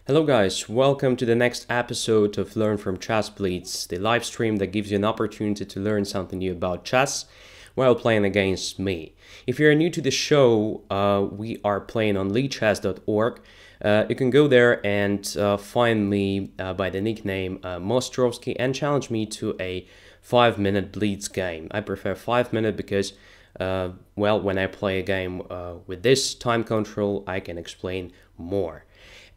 Hello guys, welcome to the next episode of Learn from Chess Blitz, the live stream that gives you an opportunity to learn something new about chess while playing against me. If you're new to the show, we are playing on lichess.org. You can go there and find me by the nickname Mostrovsky and challenge me to a 5-minute Blitz game. I prefer 5 minutes because, well, when I play a game with this time control, I can explain more.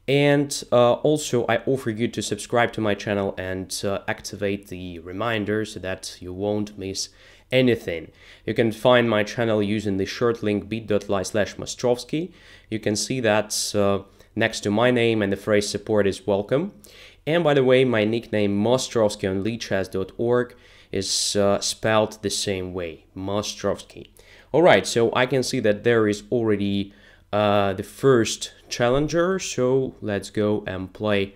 And also, I offer you to subscribe to my channel and activate the reminder so that you won't miss anything. You can find my channel using the short link bit.ly/Mostrovsky. You can see that next to my name and the phrase support is welcome. And by the way, my nickname Mostrovsky on lichess.org is spelled the same way, Mostrovsky. Alright, so I can see that there is already the first challenger, so let's go and play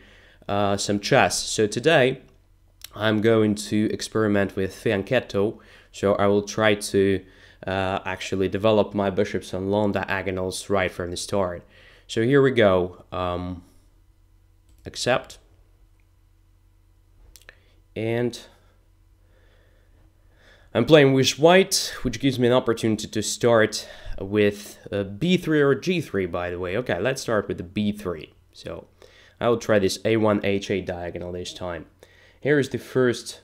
some chess. So today I'm going to experiment with Fianchetto, so I will try to actually develop my bishops on long diagonals right from the start. So here we go. Accept, and I'm playing with white, which gives me an opportunity to start with b3 or g3, by the way. Okay, let's start with the b3. So I will try this a1 h8 diagonal this time. Here is the first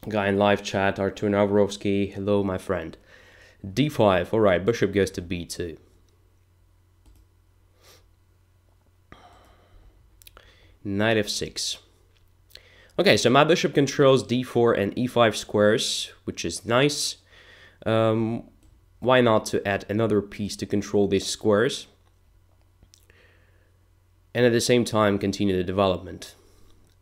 guy in live chat, Artur Navrovsky. Hello, my friend. d5. All right, bishop goes to b2. Knight f6. Okay, so my bishop controls d4 and e5 squares, which is nice. Why not to add another piece to control these squares? And at the same time continue the development.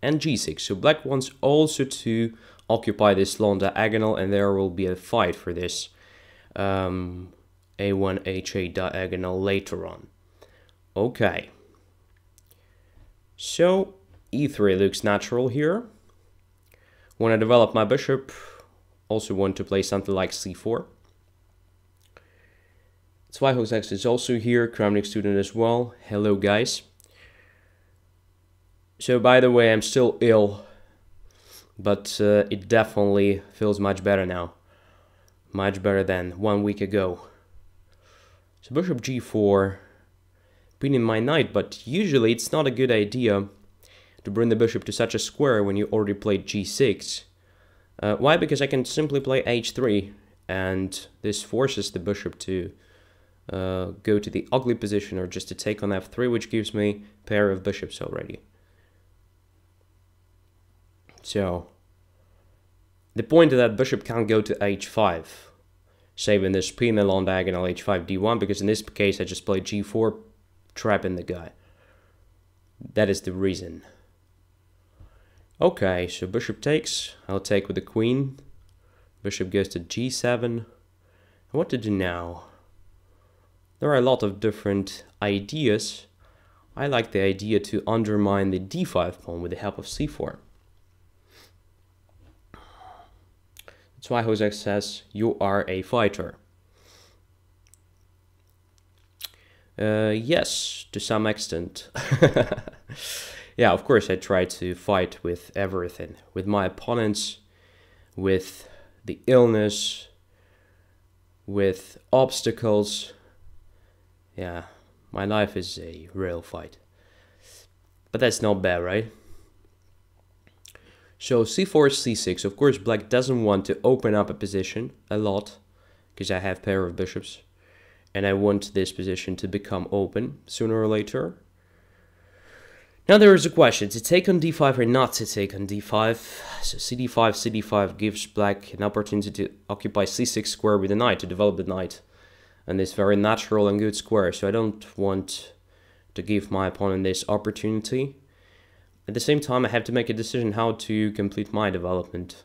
And g6, so black wants also to occupy this long diagonal, and there will be a fight for this a1 h8 diagonal later on. Okay. So e3 looks natural here. Want to develop my bishop, also want to play something like c4. X is also here, Kramnik student as well. Hello guys. So by the way, I'm still ill, but it definitely feels much better now. Much better than 1 week ago. So bishop g4, pinning my knight, but usually it's not a good idea to bring the bishop to such a square when you already played g6. Why? Because I can simply play h3, and this forces the bishop to go to the ugly position or just to take on f3, which gives me a pair of bishops already. So the point is that bishop can't go to h5, saving this pin along diagonal h5 d1, because in this case I just played g4, trapping the guy. That is the reason. Okay, so bishop takes, I'll take with the queen. Bishop goes to g7. What to do now? There are a lot of different ideas. I like the idea to undermine the d5 pawn with the help of c4. That's why Jose says you are a fighter. Yes, to some extent. Yeah, of course I try to fight with everything. With my opponents, with the illness, with obstacles. Yeah, my life is a real fight. But that's not bad, right? So c4, c6. Of course, black doesn't want to open up a position a lot, because I have a pair of bishops. And I want this position to become open sooner or later. Now there is a question, to take on d5 or not to take on d5. So cd5 gives black an opportunity to occupy c6 square with the knight, to develop the knight. And this very natural and good square, so I don't want to give my opponent this opportunity. At the same time, I have to make a decision how to complete my development.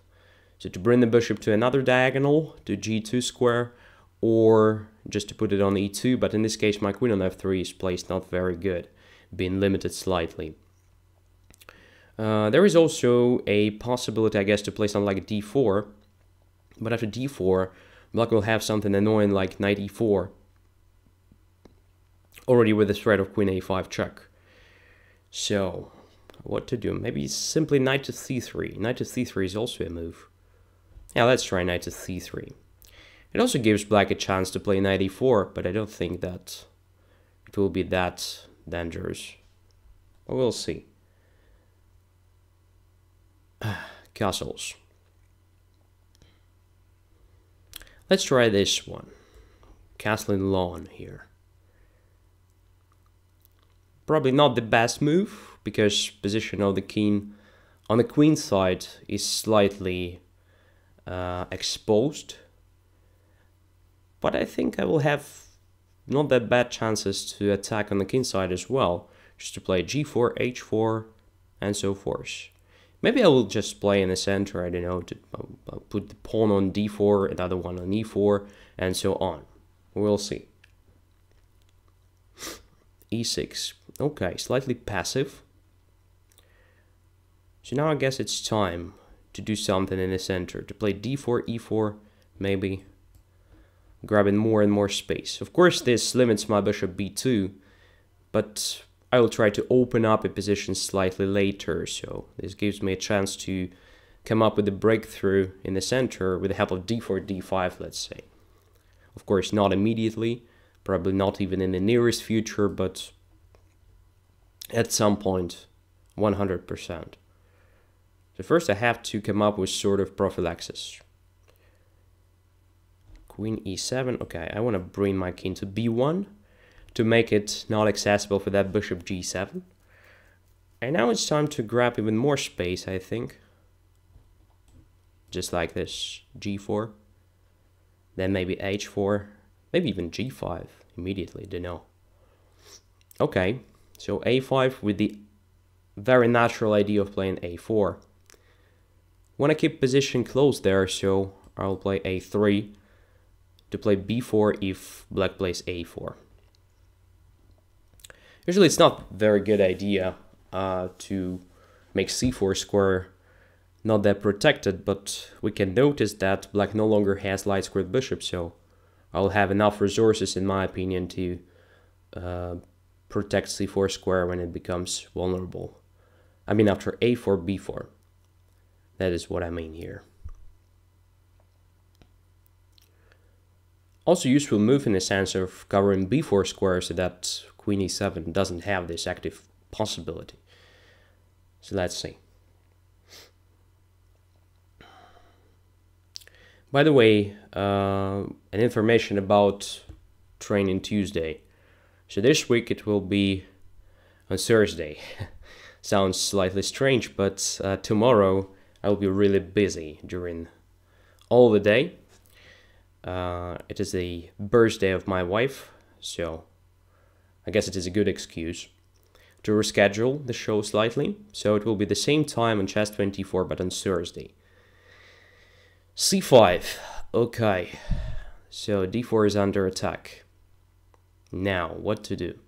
So to bring the bishop to another diagonal, to g2 square, or just to put it on e2, but in this case my queen on f3 is placed not very good, being limited slightly. There is also a possibility, I guess, to play something like d4, but after d4, black will have something annoying like knight e4, already with the threat of queen a5 check. So, what to do? Maybe simply knight to c3. Knight to c3 is also a move. Yeah, let's try knight to c3. It also gives black a chance to play knight e4, but I don't think that it will be that dangerous. But we'll see. Castles. Let's try this one. Castling lawn here. Probably not the best move, because position of the king on the queen side is slightly exposed. But I think I will have not that bad chances to attack on the king side as well. Just to play g4, h4, and so forth. Maybe I will just play in the center, I don't know, to put the pawn on d4, another one on e4, and so on. We'll see. e6. Okay, slightly passive. So now I guess it's time to do something in the center. To play d4, e4, maybe. Grabbing more and more space. Of course, this limits my bishop b2, but I will try to open up a position slightly later, so this gives me a chance to come up with a breakthrough in the center with the help of d4, d5, let's say. Of course, not immediately, probably not even in the nearest future, but at some point, 100%. So first I have to come up with sort of prophylaxis. Queen e7, okay, I want to bring my king to b1 to make it not accessible for that bishop g7. And now it's time to grab even more space, I think. Just like this, g4. Then maybe h4, maybe even g5 immediately, don't know. Okay, so a5 with the very natural idea of playing a4. Want to keep position close there, so I'll play a3 to play b4 if black plays a4. Usually it's not a very good idea to make c4 square not that protected, but we can notice that black no longer has light squared bishop, so I'll have enough resources, in my opinion, to protect c4 square when it becomes vulnerable. I mean after a4, b4. That is what I mean here. Also useful move in the sense of covering b4 square so that queen e7 doesn't have this active possibility. So let's see. By the way, an information about training Tuesday. So this week it will be on Thursday. Sounds slightly strange, but tomorrow I will be really busy during all the day. It is the birthday of my wife, so I guess it is a good excuse to reschedule the show slightly. So it will be the same time on Chess24, but on Thursday. c5. Okay, so d4 is under attack. Now, what to do?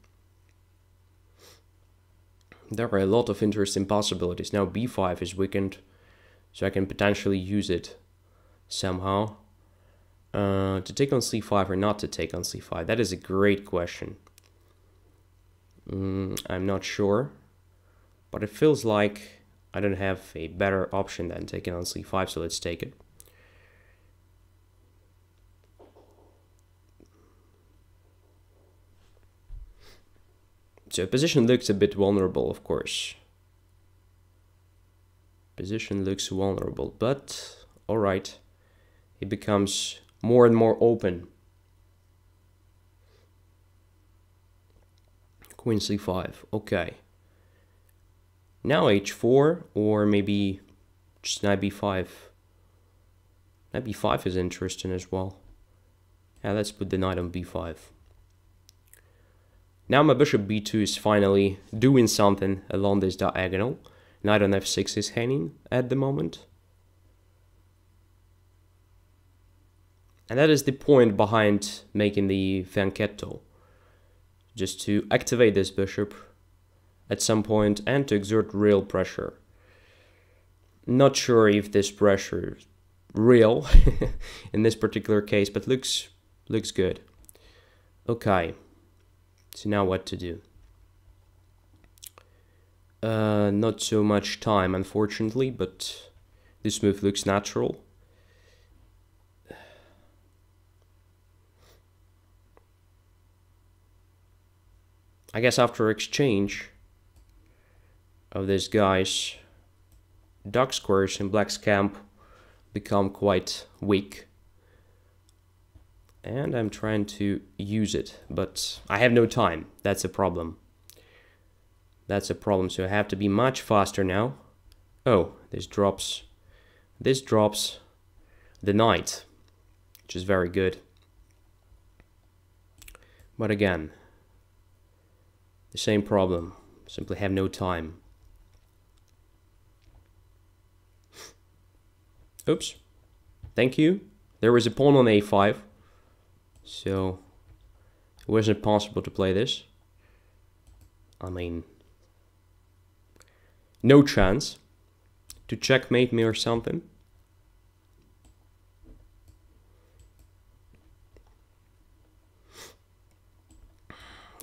There are a lot of interesting possibilities. Now b5 is weakened, so I can potentially use it somehow. To take on c5 or not to take on c5? That is a great question. I'm not sure, but it feels like I don't have a better option than taking on c5, so let's take it. So position looks a bit vulnerable, of course. Position looks vulnerable, but alright. It becomes more and more open. Queen c5, okay. Now h4, or maybe just knight b5. Knight b5 is interesting as well. Yeah, let's put the knight on b5. Now my bishop b2 is finally doing something along this diagonal. Knight on f6 is hanging at the moment. And that is the point behind making the Fianchetto. Just to activate this bishop at some point and to exert real pressure. Not sure if this pressure is real in this particular case, but looks good. Okay, so now what to do? Not so much time, unfortunately, but this move looks natural. I guess after exchange of these guys, dark squares in black's camp become quite weak. And I'm trying to use it, but I have no time. That's a problem. That's a problem, so I have to be much faster now. Oh, this drops the knight, which is very good. But again, the same problem. Simply have no time. Oops. Thank you. There was a pawn on a5. So it wasn't possible to play this. I mean, no chance to checkmate me or something.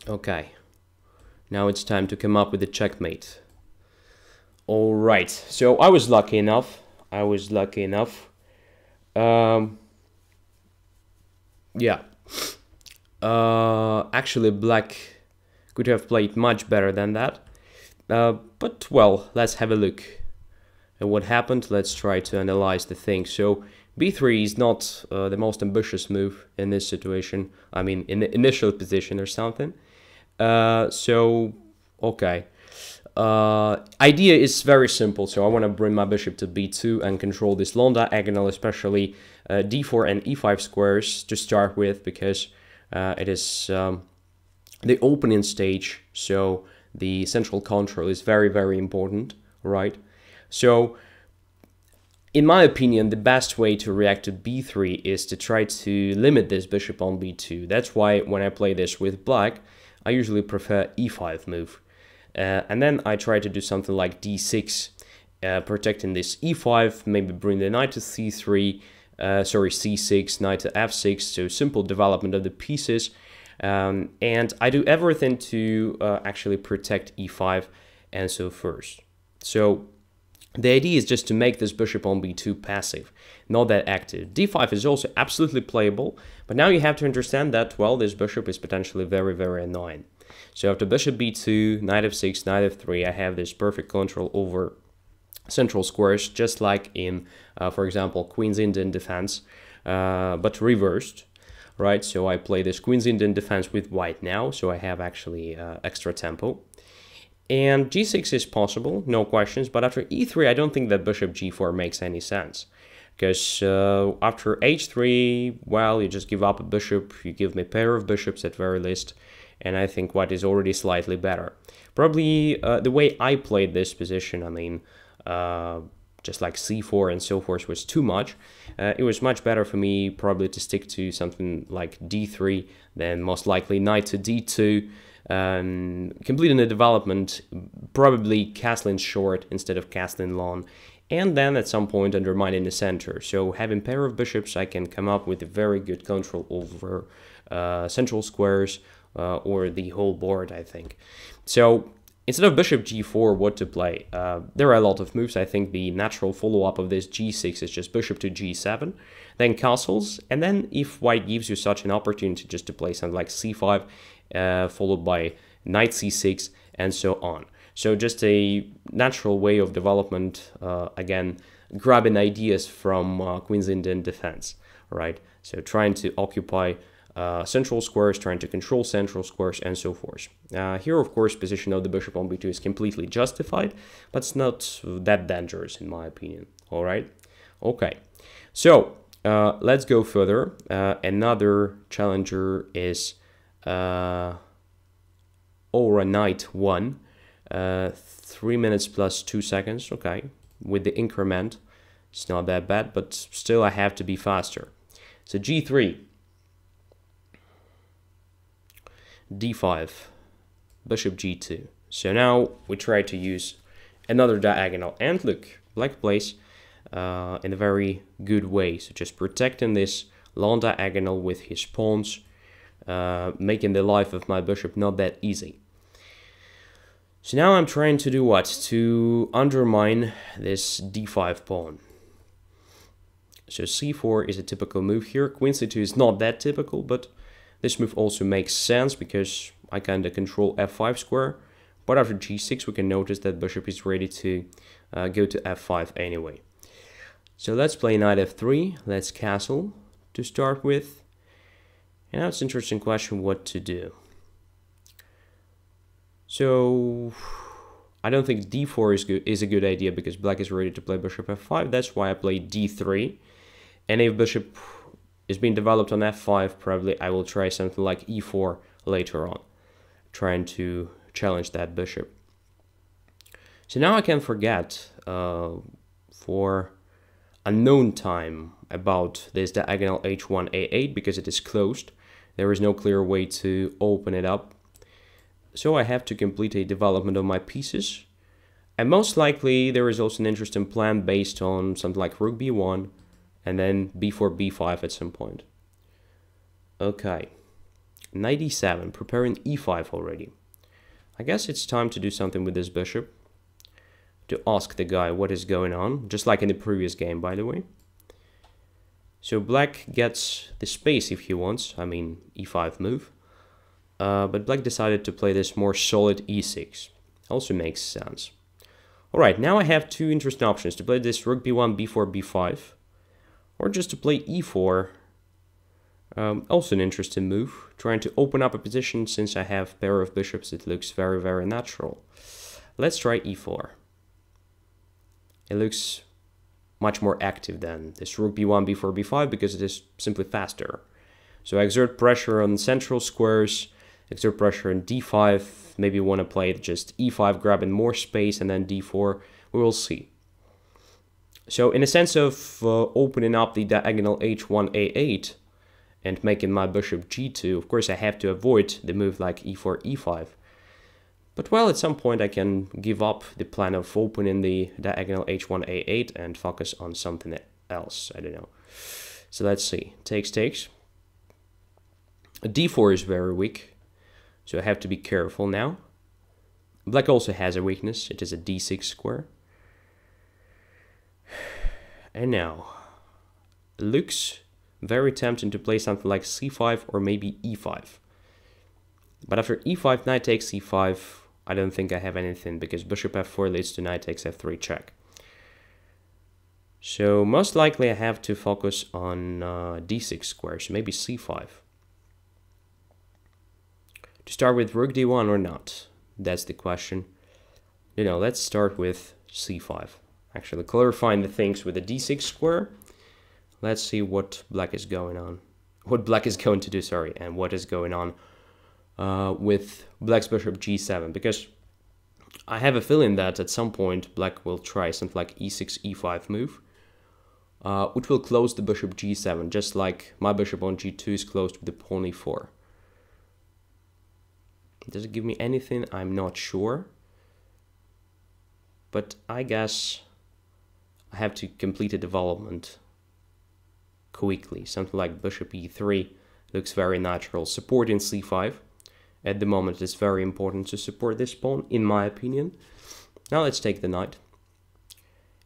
Okay, now it's time to come up with a checkmate. All right, so I was lucky enough. Yeah. Actually, black could have played much better than that. But, well, let's have a look at what happened. Let's try to analyze the thing. So, b3 is not the most ambitious move in this situation. I mean, in the initial position or something. Okay. Idea is very simple. So, I want to bring my bishop to b2 and control this long diagonal, especially d4 and e5 squares to start with, because it is the opening stage, so the central control is very, very important, right? So, in my opinion, the best way to react to b3 is to try to limit this bishop on b2. That's why when I play this with black, I usually prefer e5 move. And then I try to do something like d6, protecting this e5, maybe bring the knight to c3, c6, knight to f6, so simple development of the pieces. And I do everything to actually protect e5 and so forth. So the idea is just to make this bishop on b2 passive, not that active. d5 is also absolutely playable, but now you have to understand that, well, this bishop is potentially very, very annoying. So after bishop b2, knight f6, knight f3, I have this perfect control over central squares, just like in, for example, Queen's Indian defense, but reversed, right? So I play this Queen's Indian defense with white now, so I have actually extra tempo. And g6 is possible, no questions, but after e3, I don't think that bishop g4 makes any sense. Because after h3, well, you just give up a bishop, you give me a pair of bishops at very least, and I think white is already slightly better. Probably the way I played this position, I mean, just like c4 and so forth was too much. It was much better for me probably to stick to something like d3, then most likely knight to d2, completing the development, probably castling short instead of castling long, and then at some point undermining the center. So having pair of bishops, I can come up with a very good control over central squares or the whole board, I think. So instead of bishop g4, what to play? There are a lot of moves. I think the natural follow-up of this g6 is just bishop to g7, then castles, and then if white gives you such an opportunity just to play something like c5, followed by knight c6, and so on. So just a natural way of development, again, grabbing ideas from Queen's Indian defense, right? So trying to occupy central squares, trying to control central squares, and so forth. Here, of course, position of the bishop on b2 is completely justified, but it's not that dangerous in my opinion, all right? Okay, so let's go further. Another challenger is Aura Knight 1, 3 minutes plus 2 seconds, okay, with the increment, it's not that bad, but still I have to be faster. So g3, d5, bishop g2. So now we try to use another diagonal, and look, black plays in a very good way, so just protecting this long diagonal with his pawns, making the life of my bishop not that easy. So now I'm trying to do what? To undermine this d5 pawn. So c4 is a typical move here. Queen c2 is not that typical, but this move also makes sense because I kind of control f5 square. But after g6 we can notice that bishop is ready to go to f5 anyway. So let's play knight f3. Let's castle to start with. And now it's an interesting question what to do. So I don't think d4 is a good idea because black is ready to play bishop f5. That's why I play d3. And if bishop is being developed on f5, probably I will try something like e4 later on, trying to challenge that bishop. So now I can forget for a known time about this diagonal h1 a8 because it is closed. There is no clear way to open it up. So I have to complete a development of my pieces. And most likely there is also an interesting plan based on something like rook b1 and then b4, b5 at some point. Okay, knight e7, preparing e5 already. I guess it's time to do something with this bishop. To ask the guy what is going on, just like in the previous game, by the way. So black gets the space if he wants, I mean e5 move. But black decided to play this more solid e6. Also makes sense. Alright, now I have two interesting options. To play this rook b1, b4, b5. Or just to play e4. Also an interesting move. Trying to open up a position since I have pair of bishops. It looks very, very natural. Let's try e4. It looks much more active than this rook b1, b4, b5 because it is simply faster. So I exert pressure on central squares, exert pressure on d5, maybe want to play just e5, grabbing more space, and then d4, we will see. So in a sense of opening up the diagonal h1, a8 and making my bishop g2, of course I have to avoid the move like e4, e5. But well, at some point I can give up the plan of opening the diagonal h1, a8 and focus on something else, I don't know. So let's see, takes. d4 is very weak, so I have to be careful now. Black also has a weakness, it is a d6 square. And now, it looks very tempting to play something like c5 or maybe e5. But after e5, knight takes c5, I don't think I have anything because bishop f4 leads to knight takes f3 check. So most likely I have to focus on d6 square, so maybe c5. To start with rook d1 or not? That's the question. You know, let's start with c5. Actually, clarifying the things with the d6 square. Let's see what black is going on. What black is going to do, sorry, and what is going on with black's bishop g7, because I have a feeling that at some point black will try something like e6, e5 move, which will close the bishop g7, just like my bishop on g2 is closed with the pawn e4. Does it give me anything? I'm not sure. But I guess I have to complete a development quickly. Something like bishop e3 looks very natural. Supporting c5. At the moment it's very important to support this pawn, in my opinion. Now let's take the knight.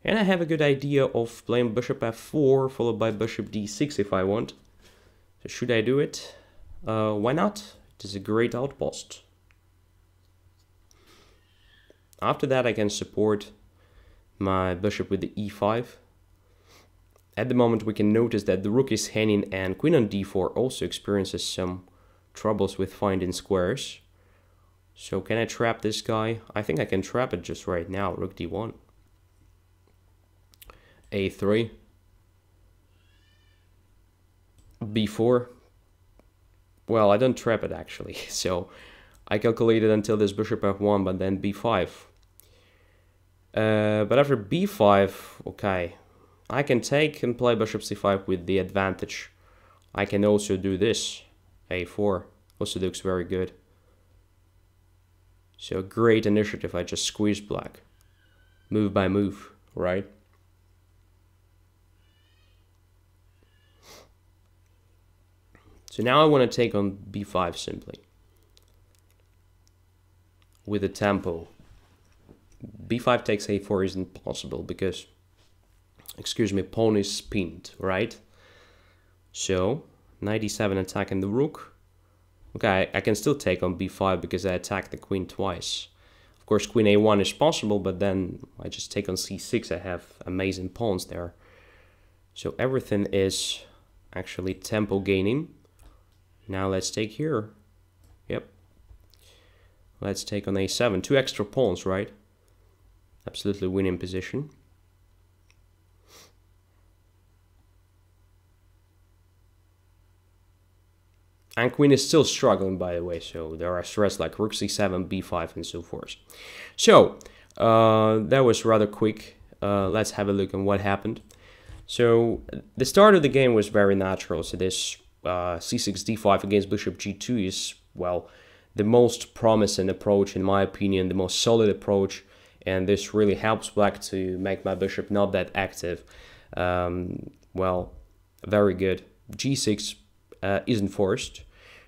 And I have a good idea of playing bishop f4 followed by bishop d6 if I want. So should I do it? Why not? It is a great outpost. After that I can support my bishop with the e5. At the moment we can notice that the rook is hanging and queen on d4 also experiences some troubles with finding squares. So can I trap this guy? I think I can trap it just right now. Rook d1. a3. b4. Well, I don't trap it actually. So I calculated until this bishop f1, but then b5. But after b5, okay, I can take and play bishop c5 with the advantage. I can also do this. a4 also looks very good. So great initiative, I just squeezed black. Move by move, right? So now I want to take on b5 simply. With a tempo b5 takes a4 isn't possible because, excuse me, pawn is pinned, right? So, knight e7 attacking the rook. Okay, I can still take on b5 because I attacked the queen twice. Of course, queen a1 is possible, but then I just take on c6. I have amazing pawns there. So everything is actually tempo gaining. Now let's take here. Yep. Let's take on a7. 2 extra pawns, right? Absolutely winning position. And queen is still struggling, by the way, so there are threats like rook c7, b5, and so forth. So, that was rather quick. Let's have a look on what happened. So, the start of the game was very natural. So this c6, d5 against bishop g2 is, well, the most promising approach, in my opinion, the most solid approach. And this really helps black to make my bishop not that active. Well, very good. g6 isn't forced.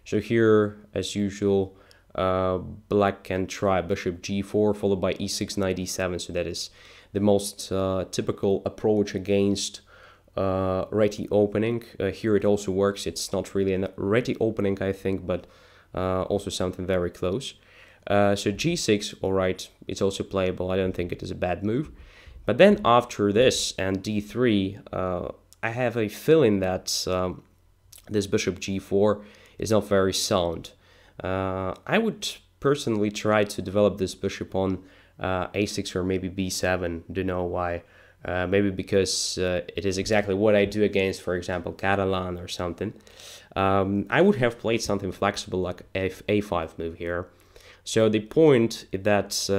So here, as usual, black can try bishop g4 followed by e6, knight e7. So that is the most typical approach against ready opening. Here it also works. It's not really a ready opening, I think, but also something very close. So g6, all right, it's also playable. I don't think it is a bad move. But then after this and d3, I have a feeling that this bishop g4 is not very sound. I would personally try to develop this bishop on a6 or maybe b7. Don't know why. Maybe because it is exactly what I do against, for example, Catalan or something. I would have played something flexible like a5 move here. So the point is that,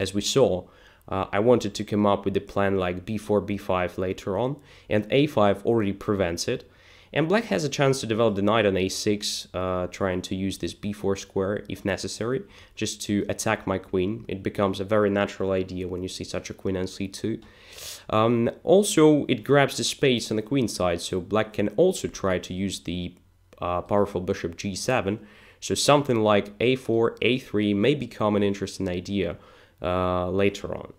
as we saw, I wanted to come up with a plan like b4, b5 later on, and a5 already prevents it. And black has a chance to develop the knight on a6, trying to use this b4 square if necessary, just to attack my queen. It becomes a very natural idea when you see such a queen on c2. Also, it grabs the space on the queen side, so black can also try to use the powerful bishop g7. So something like a4, a3 may become an interesting idea later on.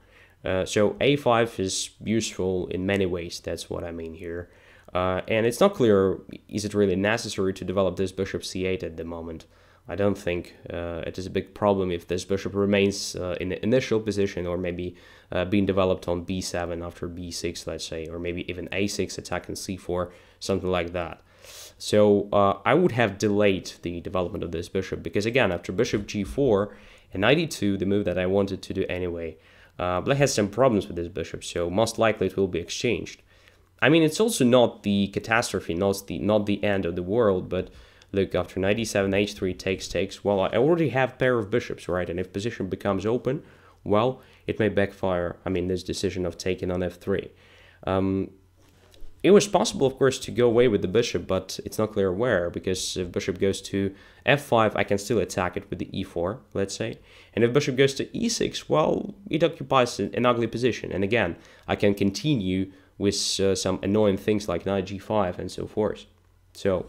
So a5 is useful in many ways, that's what I mean here. And it's not clear, is it really necessary to develop this bishop c8 at the moment? I don't think it is a big problem if this bishop remains in the initial position, or maybe being developed on b7 after b6, let's say, or maybe even a6 attacking c4, something like that. So I would have delayed the development of this bishop, because again, after bishop g4 and knight e2, the move that I wanted to do anyway, black has some problems with this bishop, so most likely it will be exchanged. I mean, it's also not the catastrophe, not the end of the world, but look, after knight e7, h3 takes, well, I already have a pair of bishops, right? And if position becomes open, well, it may backfire. I mean, this decision of taking on f3. It was possible, of course, to go away with the bishop, but it's not clear where, because if bishop goes to f5, I can still attack it with the e4, let's say. And if bishop goes to e6, well, it occupies an ugly position. And again, I can continue with some annoying things like knight g5 and so forth. So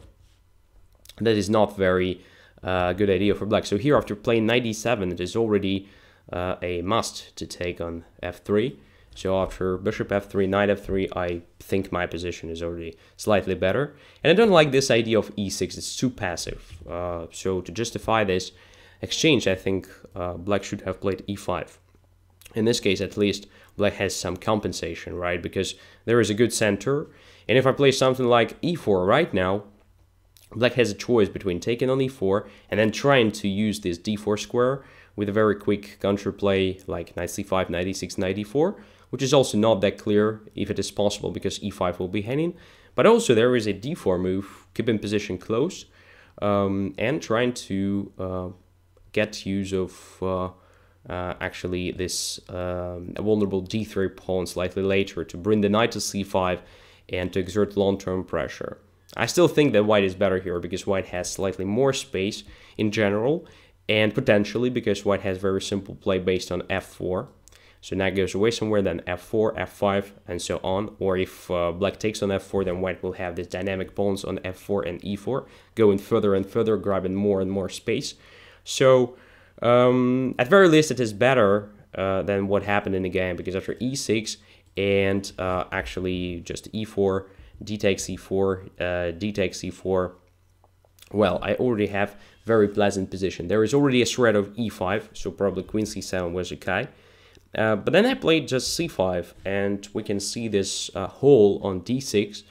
that is not very good idea for black. So here, after playing knight e7, it is already a must to take on f3. So after bishop f3, knight f3, I think my position is already slightly better. And I don't like this idea of e6, it's too passive. So to justify this exchange, I think black should have played e5. In this case, at least, black has some compensation, right? Because there is a good center. And if I play something like e4 right now, black has a choice between taking on e4 and then trying to use this d4 square with a very quick counterplay like knight c5, knight e6, knight e4, which is also not that clear if it is possible because e5 will be hanging. But also there is a d4 move, keeping position close, and trying to get use of actually this vulnerable d3 pawn slightly later to bring the knight to c5 and to exert long-term pressure. I still think that white is better here because white has slightly more space in general, and potentially because white has very simple play based on f4. So knight goes away somewhere, then f4, f5, and so on. Or if black takes on f4, then white will have these dynamic pawns on f4 and e4, going further and further, grabbing more and more space. So at very least, it is better than what happened in the game, because after e6 and actually just e4, d takes e4, d takes e4, well, I already have very pleasant position. There is already a threat of e5, so probably queen c7 was okay. But then I played just c5, and we can see this hole on d6,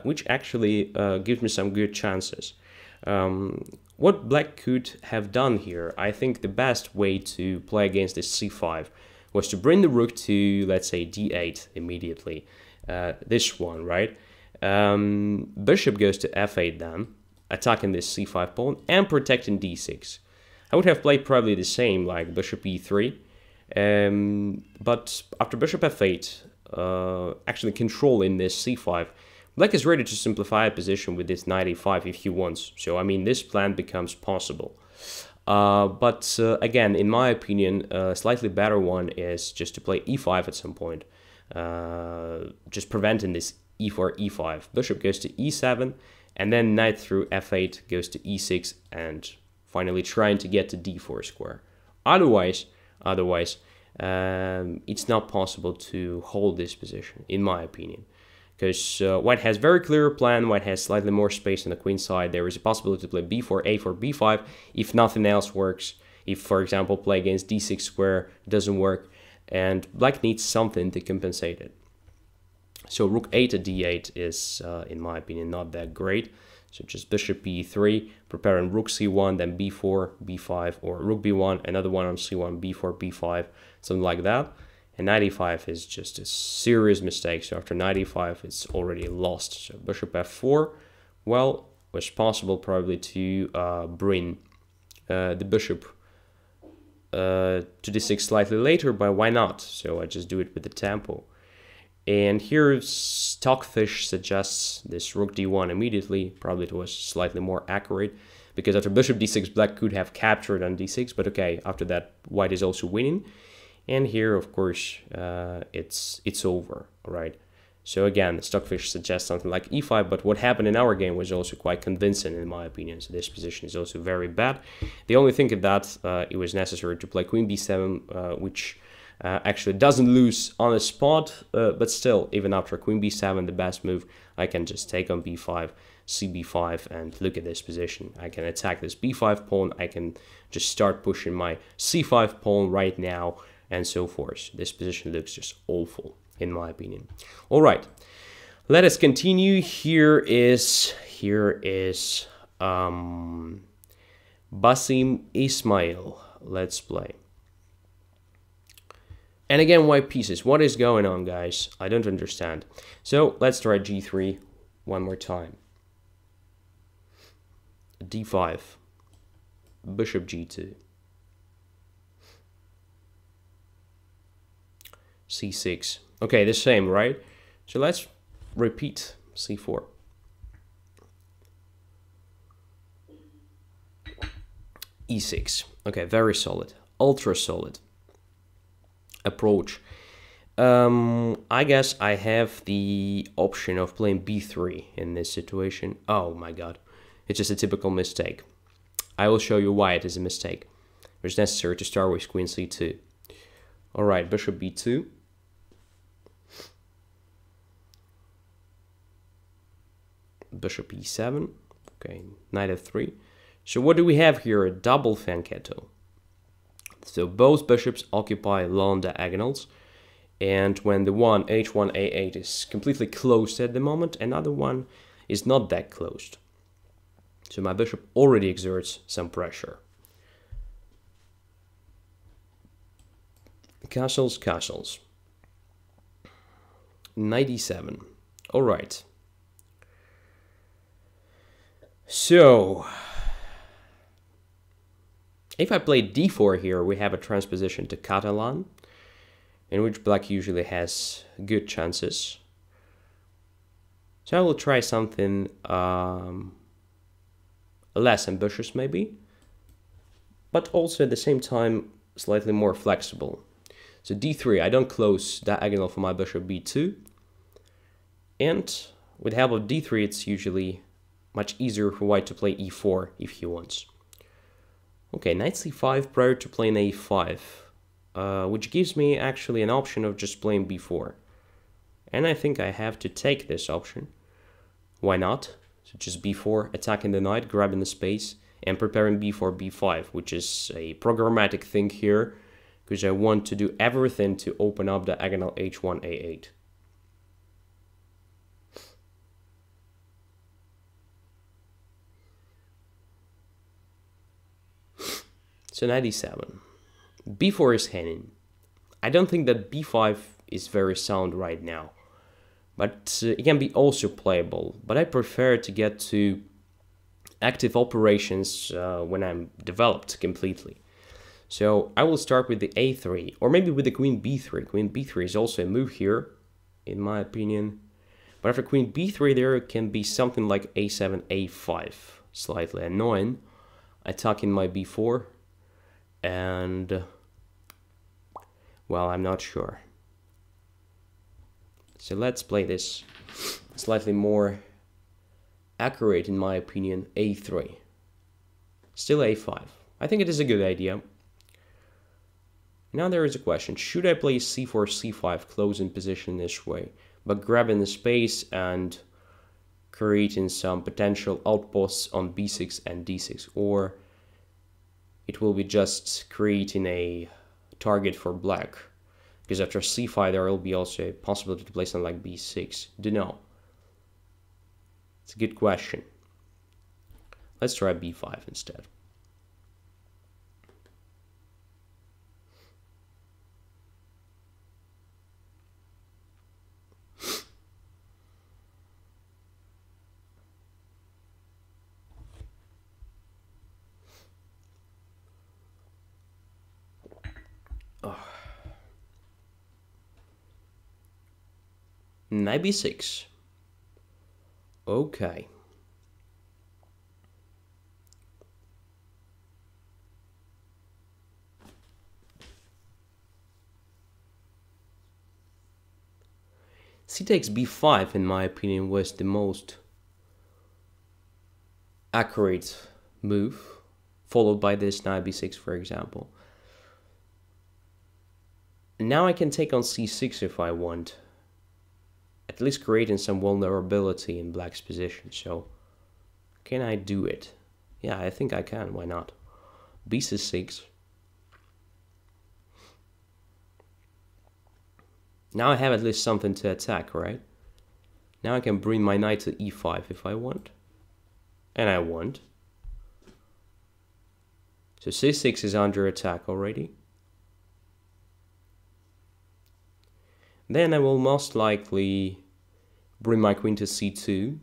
which actually gives me some good chances. What black could have done here, I think the best way to play against this c5 was to bring the rook to, let's say, d8 immediately. This one, right? Bishop goes to f8 then, attacking this c5 pawn and protecting d6. I would have played probably the same, like bishop e3, but after bishop f8, actually controlling this c5, black is ready to simplify a position with this knight a5 if he wants. So, I mean, this plan becomes possible. But again, in my opinion, a slightly better one is just to play e5 at some point, just preventing this e4, e5. Bishop goes to e7, and then knight through f8 goes to e6, and finally trying to get to d4 square. Otherwise, it's not possible to hold this position, in my opinion. Because white has very clear plan, white has slightly more space on the queen side. There is a possibility to play b4, a4, b5 if nothing else works. If, for example, play against d6 square doesn't work, and black needs something to compensate it. So rook 8 at d8 is, in my opinion, not that great. So just bishop e3, preparing rook c1, then b4, b5, or rook b1, another one on c1, b4, b5, something like that. And knight e5 is just a serious mistake. So after knight e5, it's already lost. So bishop f4, well, was possible probably to bring the bishop to d6 slightly later, but why not? So I just do it with the tempo. And here Stockfish suggests this rook d1 immediately. Probably it was slightly more accurate, because after bishop d6, black could have captured on d6, but okay, after that, white is also winning. And here, of course, it's over, right? So again, Stockfish suggests something like e5, but what happened in our game was also quite convincing, in my opinion. So this position is also very bad. The only thing is that it was necessary to play queen b7, which actually doesn't lose on the spot, but still, even after queen b7, the best move, I can just take on b5, cb5, and look at this position. I can attack this b5 pawn, I can just start pushing my c5 pawn right now, and so forth. This position looks just awful, in my opinion. All right, let us continue. Here is Basim Ismail. Let's play. And again, white pieces. What is going on, guys? I don't understand. So let's try g3 one more time. d5, bishop g2, c6. Okay, the same, right? So let's repeat c4. e6. Okay, very solid, ultra solid approach. I guess I have the option of playing b3 in this situation. Oh my god, it's just a typical mistake. I will show you why it is a mistake. It's necessary to start with queen c2. All right, bishop b2. Bishop e7. Okay, knight f3. So what do we have here? A double Fianchetto. So both bishops occupy long diagonals, and when the one h1 a8 is completely closed at the moment, another one is not that closed. So my bishop already exerts some pressure. Castles, castles. Knight e7. All right. So if I play d4 here, we have a transposition to Catalan, in which black usually has good chances. So I will try something less ambitious maybe, but also at the same time slightly more flexible. So d3, I don't close diagonal for my bishop b2, and with the help of d3 it's usually much easier for white to play e4 if he wants. Okay, knight c5 prior to playing a5. which gives me actually an option of just playing b4. And I think I have to take this option. Why not? So just b4, attacking the knight, grabbing the space, and preparing b4, b5, which is a programmatic thing here, because I want to do everything to open up diagonal h1, a8. So knight e7. b4 is hanging. I don't think that b5 is very sound right now, but it can be also playable. But I prefer to get to active operations when I'm developed completely. So I will start with the a3, or maybe with the queen b3. Queen b3 is also a move here, in my opinion. But after queen b3, there can be something like a7, a5, slightly annoying. Attacking my b4, and well, I'm not sure. So let's play this slightly more accurate, in my opinion, a3. Still a5. I think it is a good idea. Now there is a question. Should I play c4, c5, closing position this way, but grabbing the space and creating some potential outposts on b6 and d6, or it will be just creating a target for black? Because after c5 there will be also a possibility to play something like b6. Don't know. It's a good question. Let's try b5 instead. Knight b6. Okay. C takes b5, in my opinion, was the most accurate move, followed by this knight b6, for example. Now I can take on c6 if I want, at least creating some vulnerability in black's position. So can I do it? Yeah, I think I can. Why not? b6. Now I have at least something to attack, right? Now I can bring my knight to e5 if I want. And I want. So c6 is under attack already. Then I will most likely bring my queen to c2.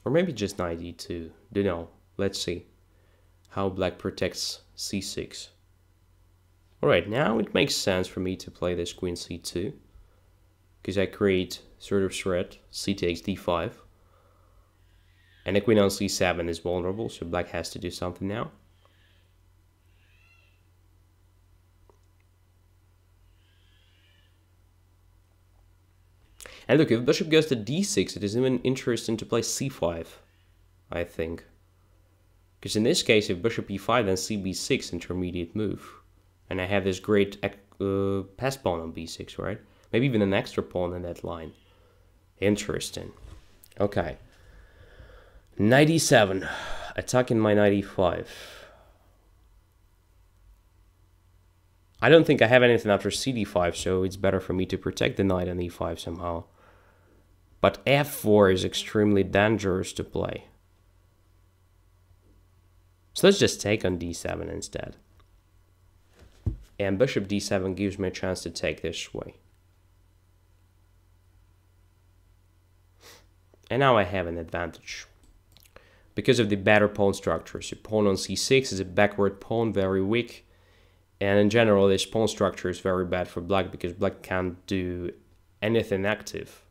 Or maybe just knight e2. Don't know. Let's see how black protects c6. Alright, now it makes sense for me to play this queen c2. Because I create sort of threat. C takes d5. And the queen on c7 is vulnerable, so black has to do something now. And look, if bishop goes to d6, it is even interesting to play c5, I think. Because in this case, if bishop e5, then cb6, intermediate move. And I have this great pass pawn on b6, right? Maybe even an extra pawn in that line. Interesting. Okay. Knight e7, attacking my knight e5. I don't think I have anything after cd5, so it's better for me to protect the knight on e5 somehow. But f4 is extremely dangerous to play. So let's just take on d7 instead. And bishop d7 gives me a chance to take this way. And now I have an advantage. Because of the better pawn structure. So pawn on c6 is a backward pawn, very weak. And in general, this pawn structure is very bad for black because black can't do anything active.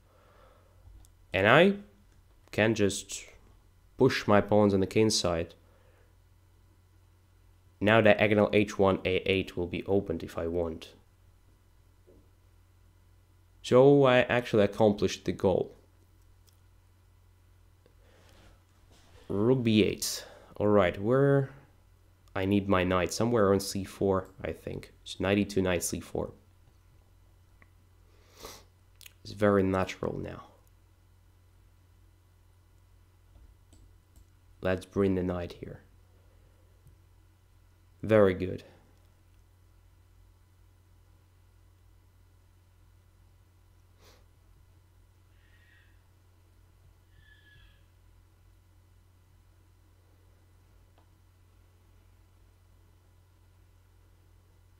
And I can just push my pawns on the king side. Now diagonal h1, a8 will be opened if I want. So I actually accomplished the goal. Rook b8. Alright, where I need my knight somewhere on c4, I think. So knight e2, knight c4. It's very natural now. Let's bring the knight here. Very good.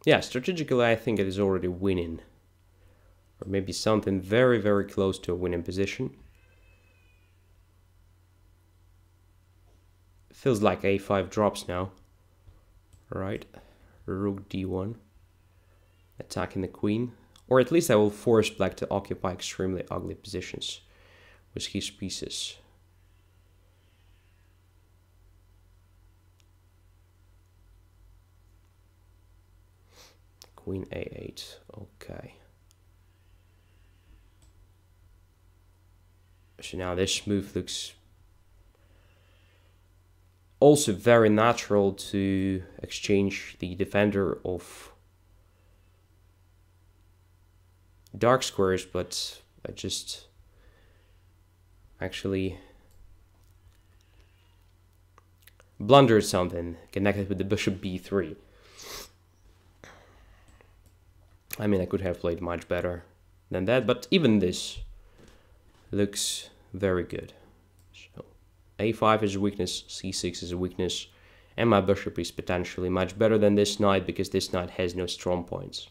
Yeah, strategically I think it is already winning. Or maybe something very, very close to a winning position. Feels like a5 drops now. Right, rook d1. Attacking the queen. Or at least I will force black to occupy extremely ugly positions with his pieces. Queen a8, okay. So now this move looks also very natural to exchange the defender of dark squares, but I just actually blundered something connected with the bishop b3. I mean, I could have played much better than that, but even this looks very good. So a5 is a weakness, c6 is a weakness, and my bishop is potentially much better than this knight because this knight has no strong points.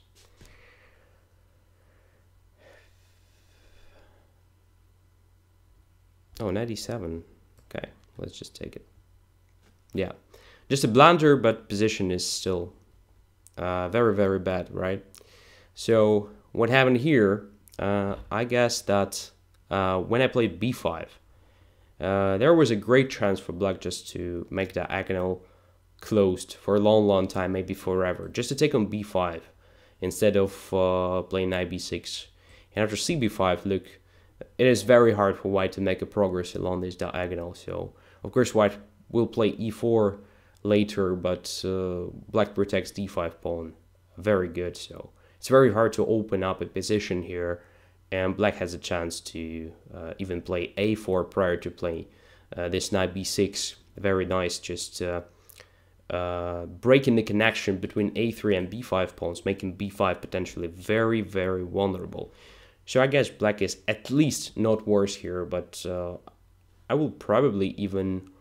Oh, knight e7. Okay, let's just take it. Yeah, just a blunder, but position is still very, very bad, right? So what happened here, I guess that when I played b5, there was a great chance for black just to make the diagonal closed for a long, long time, maybe forever, just to take on b5 instead of playing knight b6. And after cb5, look, it is very hard for white to make a progress along this diagonal. So of course white will play e4 later, but black protects d5 pawn very good. So it's very hard to open up a position here, and black has a chance to even play a4 prior to playing this knight b6. Very nice, just breaking the connection between a3 and b5 pawns, making b5 potentially very, very vulnerable. So I guess black is at least not worse here, but I will probably even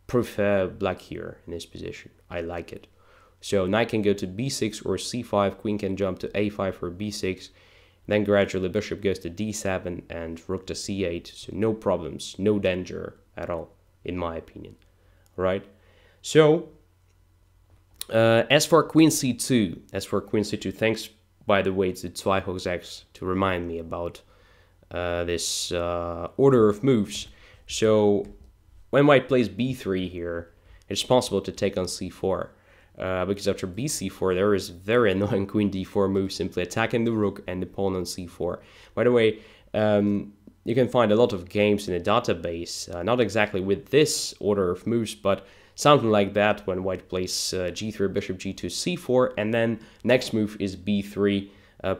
prefer black here in this position. I like it. So knight can go to b6 or c5, queen can jump to a5 or b6, then gradually bishop goes to d7 and rook to c8. So no problems, no danger at all, in my opinion. Right? So as for queen c2, thanks by the way to Zweihochsechs to remind me about this order of moves. So when white plays b3 here, it's possible to take on c4. Because after bc4 there is very annoying queen d4 move, simply attacking the rook and the pawn on c4. By the way, you can find a lot of games in the database, not exactly with this order of moves, but something like that, when white plays g3, bishop g2, c4, and then next move is b3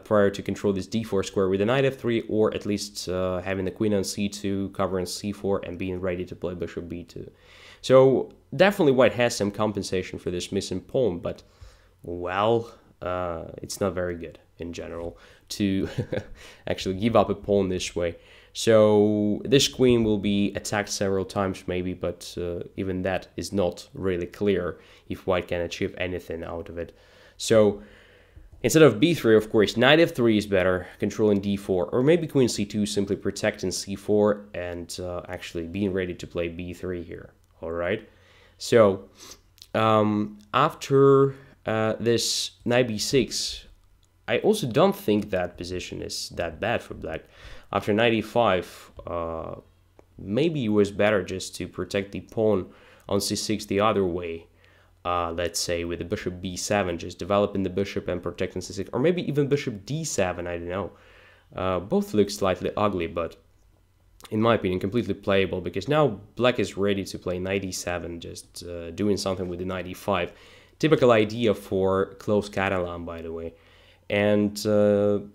prior to control this d4 square with a knight f3, or at least having the queen on c2, covering c4, and being ready to play bishop b2. So definitely white has some compensation for this missing pawn, but well, it's not very good in general to actually give up a pawn this way. So this queen will be attacked several times maybe, but even that is not really clear if white can achieve anything out of it. So instead of b3, of course, knight f3 is better, controlling d4, or maybe queen c2, simply protecting c4 and actually being ready to play b3 here. All right, so after this knight b6, I also don't think that position is that bad for black. After knight e5, maybe it was better just to protect the pawn on c6 the other way. Let's say with the bishop b7, just developing the bishop and protecting c6, or maybe even bishop d7, I don't know. Both look slightly ugly, but in my opinion, completely playable, because now black is ready to play knight e7, just doing something with the knight e5. Typical idea for close Catalan, by the way. And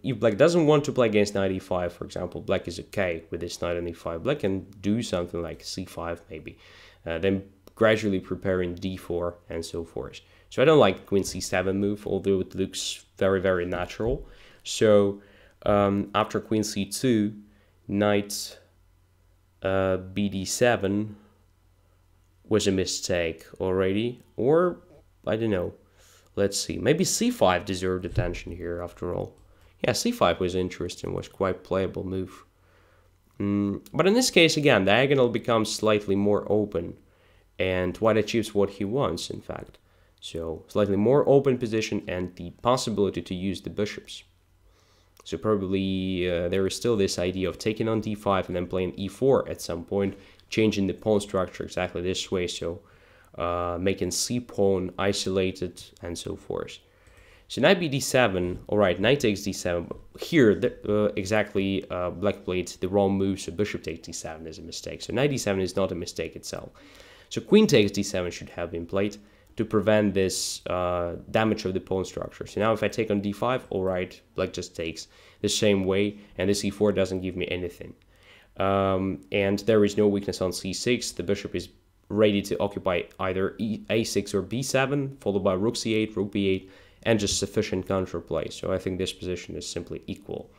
if black doesn't want to play against knight e5, for example, black is okay with this knight on e5. Black can do something like c5 maybe, then gradually preparing d4 and so forth. So I don't like queen c7 move, although it looks very, very natural. So after queen c2, knight bd7 was a mistake already, or I don't know. Let's see, maybe c5 deserved attention here after all. Yeah, c5 was interesting, was quite playable move. But in this case, again, diagonal becomes slightly more open, and white achieves what he wants, in fact. So slightly more open position and the possibility to use the bishops. So probably there is still this idea of taking on d5 and then playing e4 at some point, changing the pawn structure exactly this way, so making c-pawn isolated and so forth. So knight bd7, alright, knight takes d7. Here, exactly, black played the wrong move, so bishop takes d7 is a mistake. So knight d7 is not a mistake itself. So queen takes d7 should have been played to prevent this damage of the pawn structure. So now if I take on d5, alright, black just takes the same way, and this e4 doesn't give me anything. And there is no weakness on c6. The bishop is ready to occupy either a6 or b7, followed by rook c8, rook b8, and just sufficient counterplay. So I think this position is simply equal.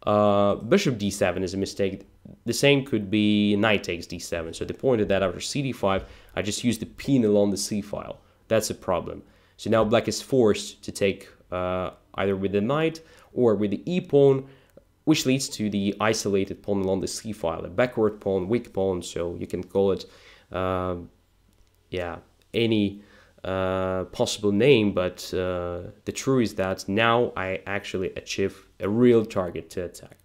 Bishop d7 is a mistake. The same could be knight takes d7. So the point is that after cd5, I just use the penal on the c file. That's a problem. So now black is forced to take either with the knight or with the e-pawn, which leads to the isolated pawn along the c file, a backward pawn, weak pawn. So you can call it, yeah, any possible name, but the truth is that now I actually achieve a real target to attack,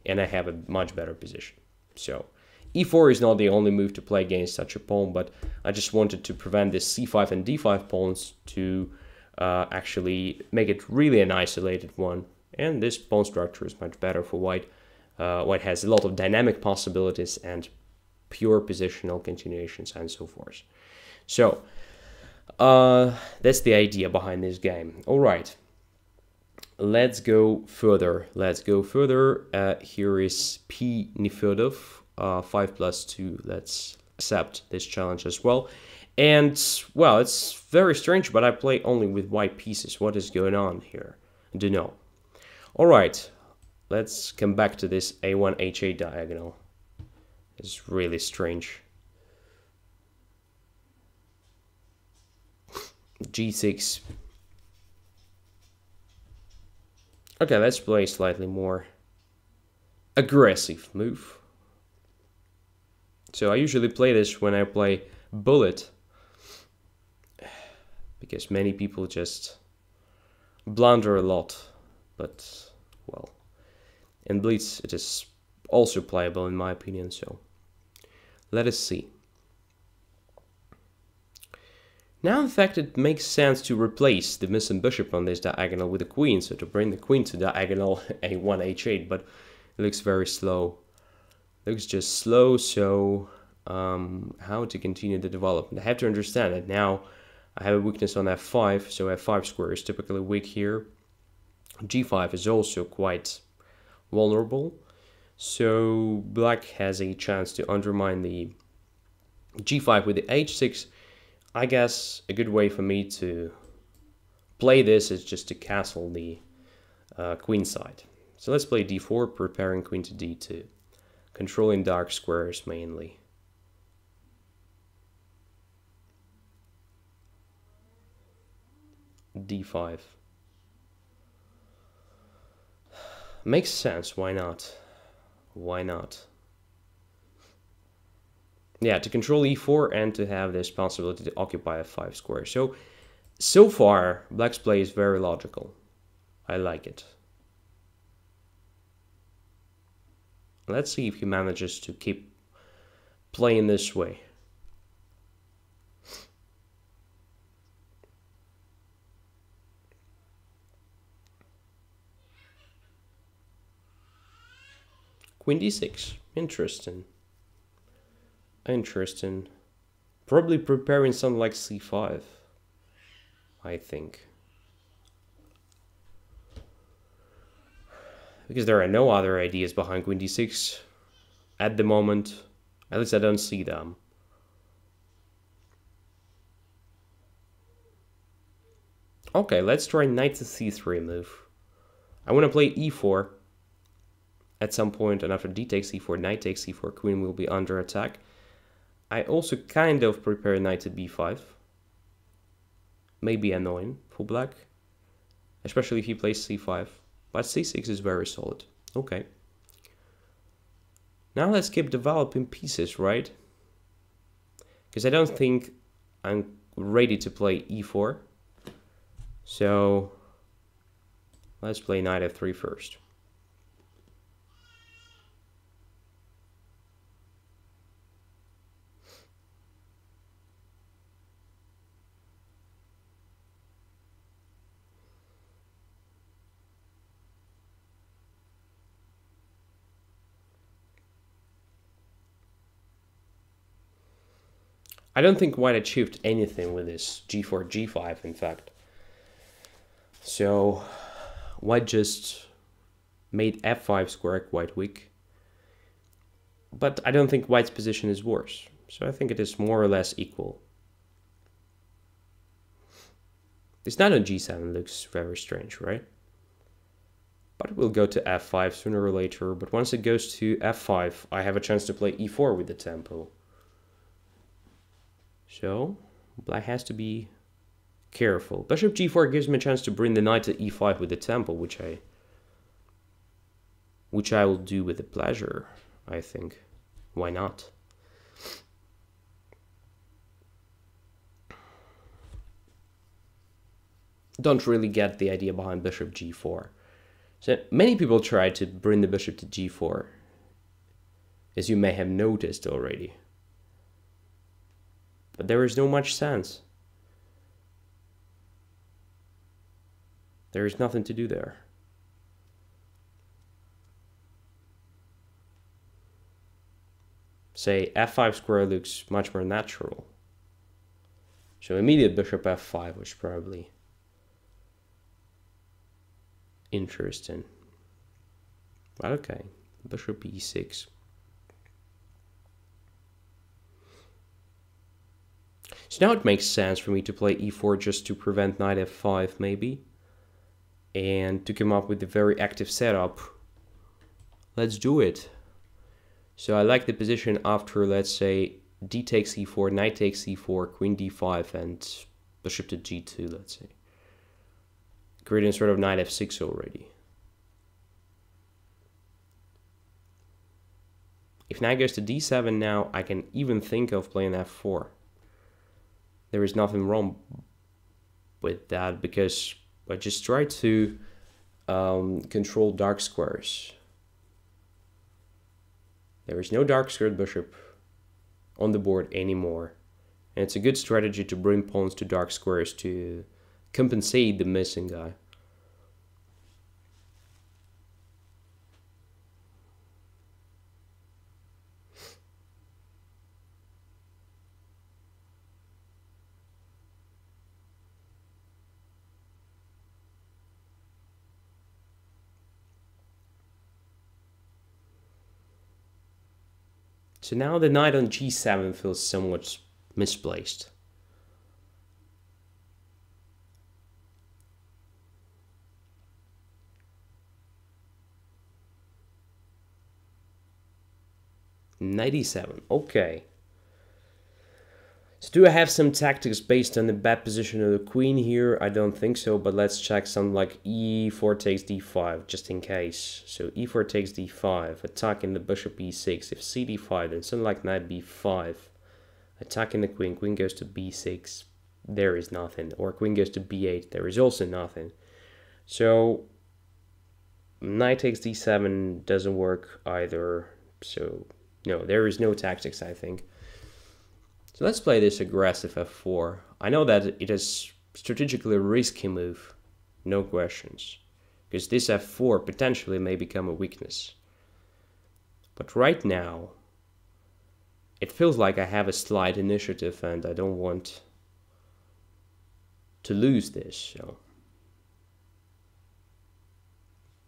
and I have a much better position. So e4 is not the only move to play against such a pawn, but I just wanted to prevent this c5 and d5 pawns to actually make it really an isolated one, and this pawn structure is much better for white. White has a lot of dynamic possibilities and pure positional continuations and so forth. So that's the idea behind this game. All right, let's go further. Here is P. Nefedov, 5+2. Let's accept this challenge as well. And, well, it's very strange, but I play only with white pieces. What is going on here? I don't know. All right, let's come back to this a1 h8 diagonal. It's really strange. g6. Okay, let's play a slightly more aggressive move. So I usually play this when I play bullet, because many people just blunder a lot. But, well, in blitz it is also playable in my opinion, so let us see. Now, in fact, it makes sense to replace the missing bishop on this diagonal with a queen, so to bring the queen to diagonal a1 h8, but it looks very slow. It looks just slow, so how to continue the development? I have to understand that now I have a weakness on f5, so f5 square is typically weak here. g5 is also quite vulnerable, so black has a chance to undermine the g5 with the h6. I guess a good way for me to play this is just to castle the queen side. So let's play d4, preparing queen to d2, controlling dark squares mainly. d5. Makes sense, why not? Why not? Yeah, to control e4 and to have this possibility to occupy f5 square. So far, black's play is very logical. I like it. Let's see if he manages to keep playing this way. Queen d6. Interesting. Interesting. Probably preparing something like c5, I think. Because there are no other ideas behind Queen d6 at the moment. At least I don't see them. Okay, let's try knight to c3 move. I want to play e4 at some point, and after d takes e4, knight takes e4, queen will be under attack. I also kind of prepare knight to b5. Maybe annoying for black, especially if he plays c5. But c6 is very solid. Okay. Now let's keep developing pieces, right? Because I don't think I'm ready to play e4. So let's play knight f3 first. I don't think white achieved anything with this g4, g5, in fact. So white just made f5 square quite weak. But I don't think white's position is worse. So I think it is more or less equal. This knight on g7 looks very strange, right? But it will go to f5 sooner or later. But once it goes to f5, I have a chance to play e4 with the tempo. So black has to be careful. Bishop g4 gives me a chance to bring the knight to e5 with the tempo, which I will do with the pleasure, I think. Why not? Don't really get the idea behind bishop g4. So many people try to bring the bishop to g4, as you may have noticed already. But there is no much sense. There is nothing to do there. Say f5 square looks much more natural. So immediate bishop f5 was probably interesting. But okay, bishop e6. So now it makes sense for me to play e4 just to prevent knight f5 maybe. And to come up with a very active setup. Let's do it. So I like the position after, let's say, d takes e4, knight takes e4, queen d5, and bishop to g2, let's say. Creating sort of knight f6 already. If knight goes to d7 now, I can even think of playing f4. There is nothing wrong with that because I just try to control dark squares. There is no dark squared bishop on the board anymore. And it's a good strategy to bring pawns to dark squares to compensate the missing guy. So now the knight on g7 feels somewhat misplaced. Knight e7, okay. So do I have some tactics based on the bad position of the queen here? I don't think so, but let's check something like e4 takes d5, just in case. So e4 takes d5, attacking the bishop e6. If c d5, then something like knight b5, attacking the queen. Queen goes to b6, there is nothing. Or queen goes to b8, there is also nothing. So knight takes d7 doesn't work either. So no, there is no tactics, I think. So let's play this aggressive f4. I know that it is strategically a risky move, no questions, because this f4 potentially may become a weakness. But right now, it feels like I have a slight initiative and I don't want to lose this, so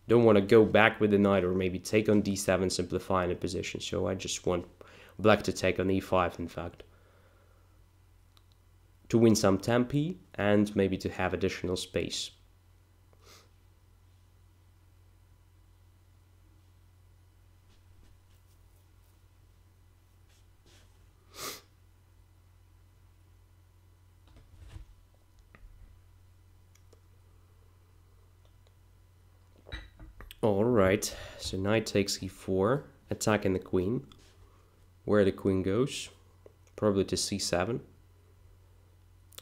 don't want to go back with the knight or maybe take on d7, simplifying the position. So I just want black to take on e5, in fact, to win some tempi and maybe to have additional space. Alright, so knight takes e4, attacking the queen. Where the queen goes, probably to c7.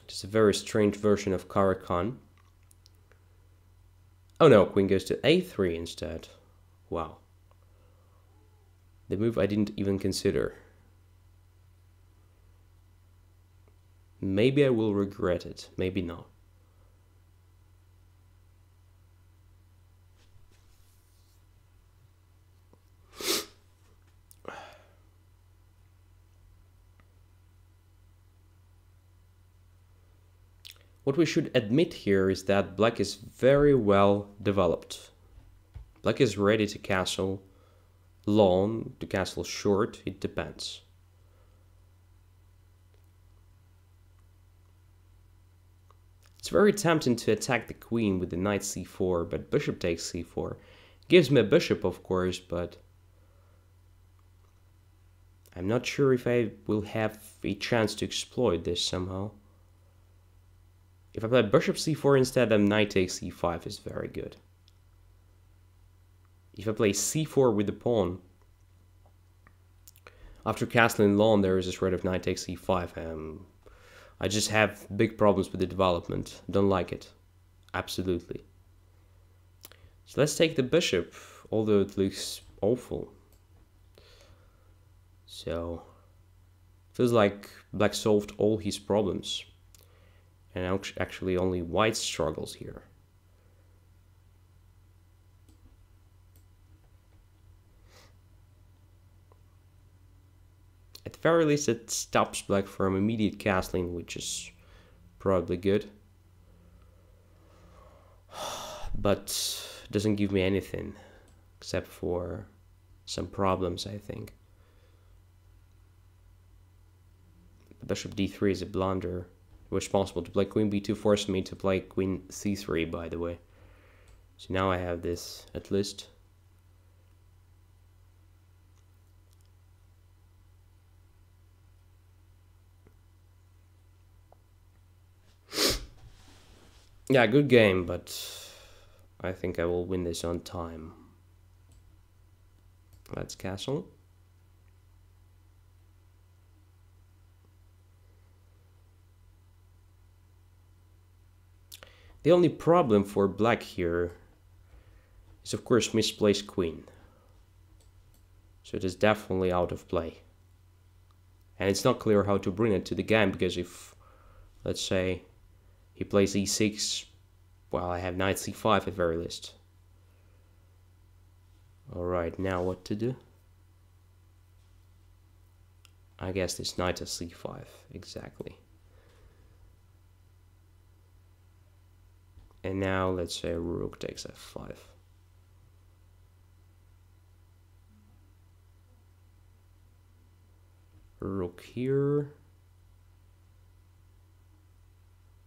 It's a very strange version of Caro-Kann. Oh no, queen goes to a3 instead. Wow. The move I didn't even consider. Maybe I will regret it, maybe not. What we should admit here is that black is very well developed. Black is ready to castle long, to castle short, it depends. It's very tempting to attack the queen with the knight c4, but bishop takes c4. Gives me a bishop, of course, but I'm not sure if I will have a chance to exploit this somehow. If I play bishop c4 instead, then knight takes e5 is very good. If I play c4 with the pawn, after castling long, there is this threat of knight takes e5. I just have big problems with the development. Don't like it. Absolutely. So let's take the bishop, although it looks awful. So, feels like black solved all his problems. And actually only white struggles here. At the very least, it stops black from immediate castling, which is probably good. But doesn't give me anything, except for some problems, I think. The bishop d3 is a blunder. It was possible to play queen b2, forced me to play queen c3, by the way. So now I have this at least. Yeah, good game, but I think I will win this on time. Let's castle. The only problem for black here is, of course, misplaced queen. So it is definitely out of play. And it's not clear how to bring it to the game, because if, let's say, he plays e6, well, I have knight c5 at very least. Alright, now what to do? I guess this knight to c5, exactly. And now let's say rook takes f5. Rook here.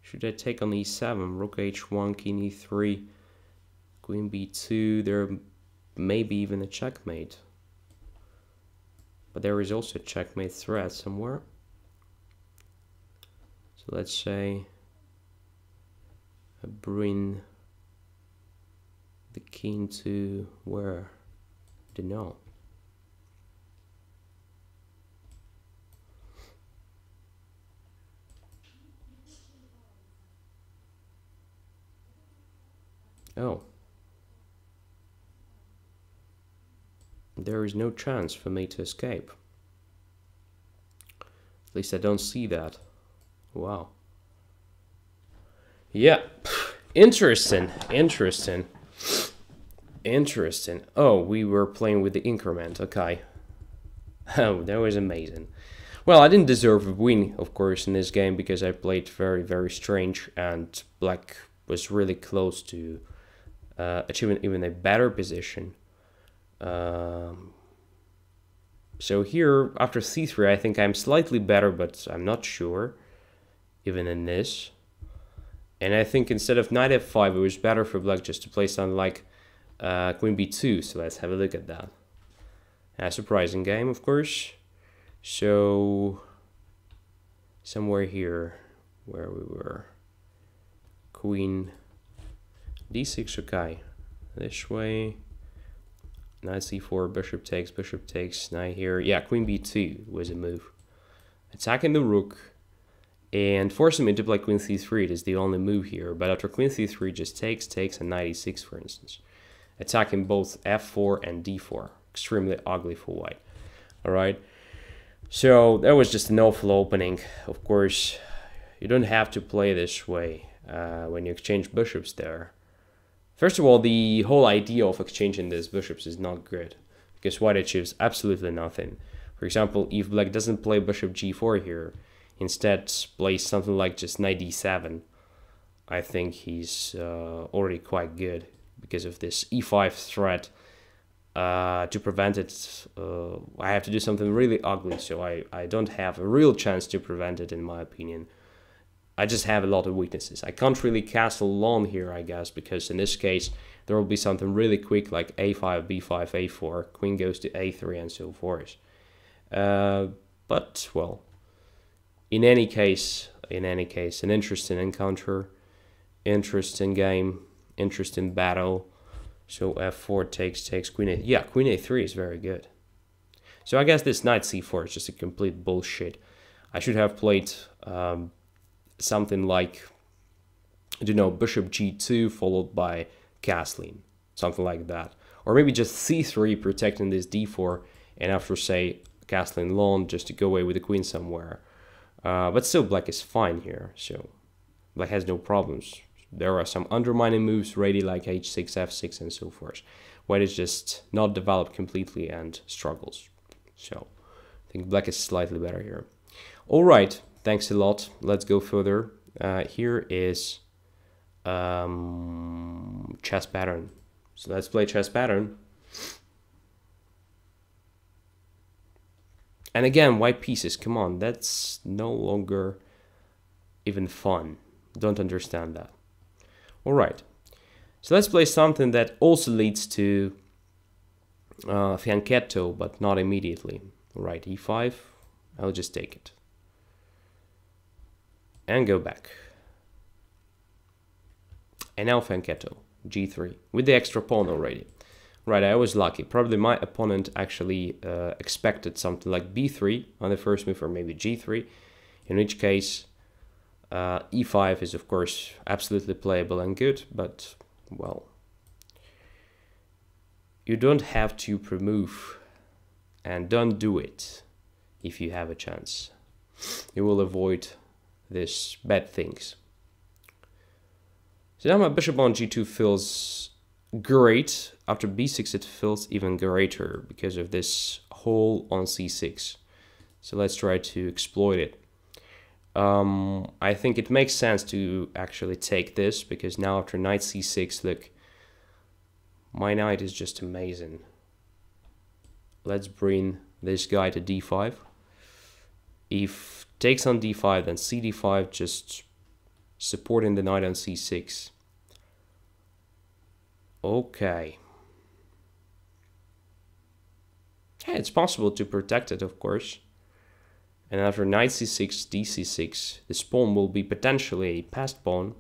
Should I take on e7? Rook h1, king e3, queen b2. There may be even a checkmate. But there is also a checkmate threat somewhere. So let's say I bring the king to where? I don't know. Oh. There is no chance for me to escape. At least I don't see that. Wow. Yeah. Interesting. Interesting. Interesting. Oh, we were playing with the increment. Okay. Oh, that was amazing. Well, I didn't deserve a win, of course, in this game because I played very, very strange, and black was really close to achieving even a better position. Um, so here, after c3, I think I'm slightly better, but I'm not sure, even in this. And I think instead of knight f5, it was better for black just to play something like queen b2. So let's have a look at that. A surprising game, of course. So somewhere here where we were, queen d6, okay, this way, knight c4, bishop takes, knight here, yeah, queen b2 was a move, attacking the rook and forcing me to play queen c3. It is the only move here, but after queen c3 just takes, and knight e6, for instance, attacking both f4 and d4, extremely ugly for white. All right, so that was just an awful opening. Of course, you don't have to play this way when you exchange bishops there. First of all, the whole idea of exchanging these bishops is not good, because white achieves absolutely nothing. For example, if black doesn't play bishop g4 here, instead plays something like just knight d7, I think he's already quite good because of this e5 threat. To prevent it, I have to do something really ugly, so I don't have a real chance to prevent it, in my opinion. I just have a lot of weaknesses. I can't really castle long here, I guess, because in this case, there will be something really quick like a5, b5, a4, queen goes to a3, and so forth. But, well, in any case, an interesting encounter, interesting game, interesting battle. So f4 takes queen a. Yeah, queen a3 is very good. So I guess this knight c4 is just a complete bullshit. I should have played something like, I don't know, bishop g2 followed by castling, something like that. Or maybe just c3 protecting this d4, and after, say, castling long just to go away with the queen somewhere. But still, black is fine here, so black has no problems. There are some undermining moves ready like h6, f6, and so forth. White is just not developed completely and struggles. So I think black is slightly better here. All right, thanks a lot. Let's go further. Here is chess pattern. So let's play chess pattern. And again, white pieces, come on, that's no longer even fun. Don't understand that. All right, so let's play something that also leads to Fianchetto, but not immediately. All right, e5, I'll just take it. And go back. And now Fianchetto, g3, with the extra pawn already. Right, I was lucky. Probably my opponent actually expected something like b3 on the first move, or maybe g3, in which case e5 is, of course, absolutely playable and good, but, well, you don't have to pre-move, and don't do it if you have a chance. You will avoid these bad things. So now my bishop on g2 feels great. After b6 it feels even greater because of this hole on c6. So let's try to exploit it. I think it makes sense to actually take this, because now after knight c6, look, my knight is just amazing. Let's bring this guy to d5. If takes on d5, then cd5, just supporting the knight on c6. Okay. Yeah, it's possible to protect it, of course. And after knight c6, dc6, this pawn will be potentially a passed pawn.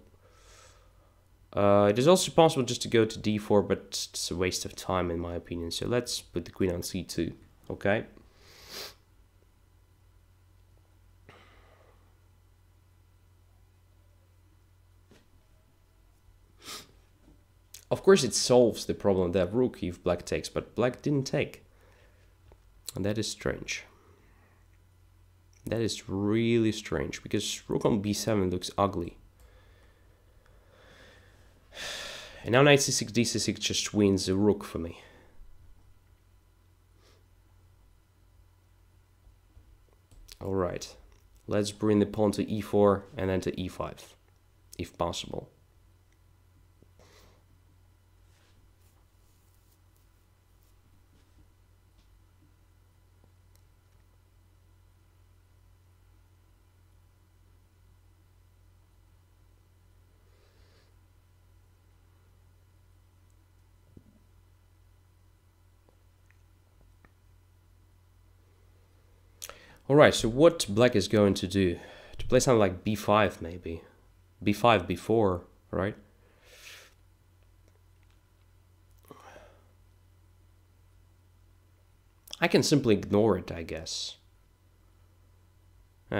It is also possible just to go to d4, but it's a waste of time in my opinion. So let's put the queen on c2, okay? Of course it solves the problem that rook if black takes, but black didn't take. And that is strange. That is really strange, because rook on b7 looks ugly. And now knight c6, dc6 just wins the rook for me. Alright, let's bring the pawn to e4 and then to e5, if possible. Alright, so what black is going to do? To play something like b5 maybe. b5, b4, right? I can simply ignore it, I guess.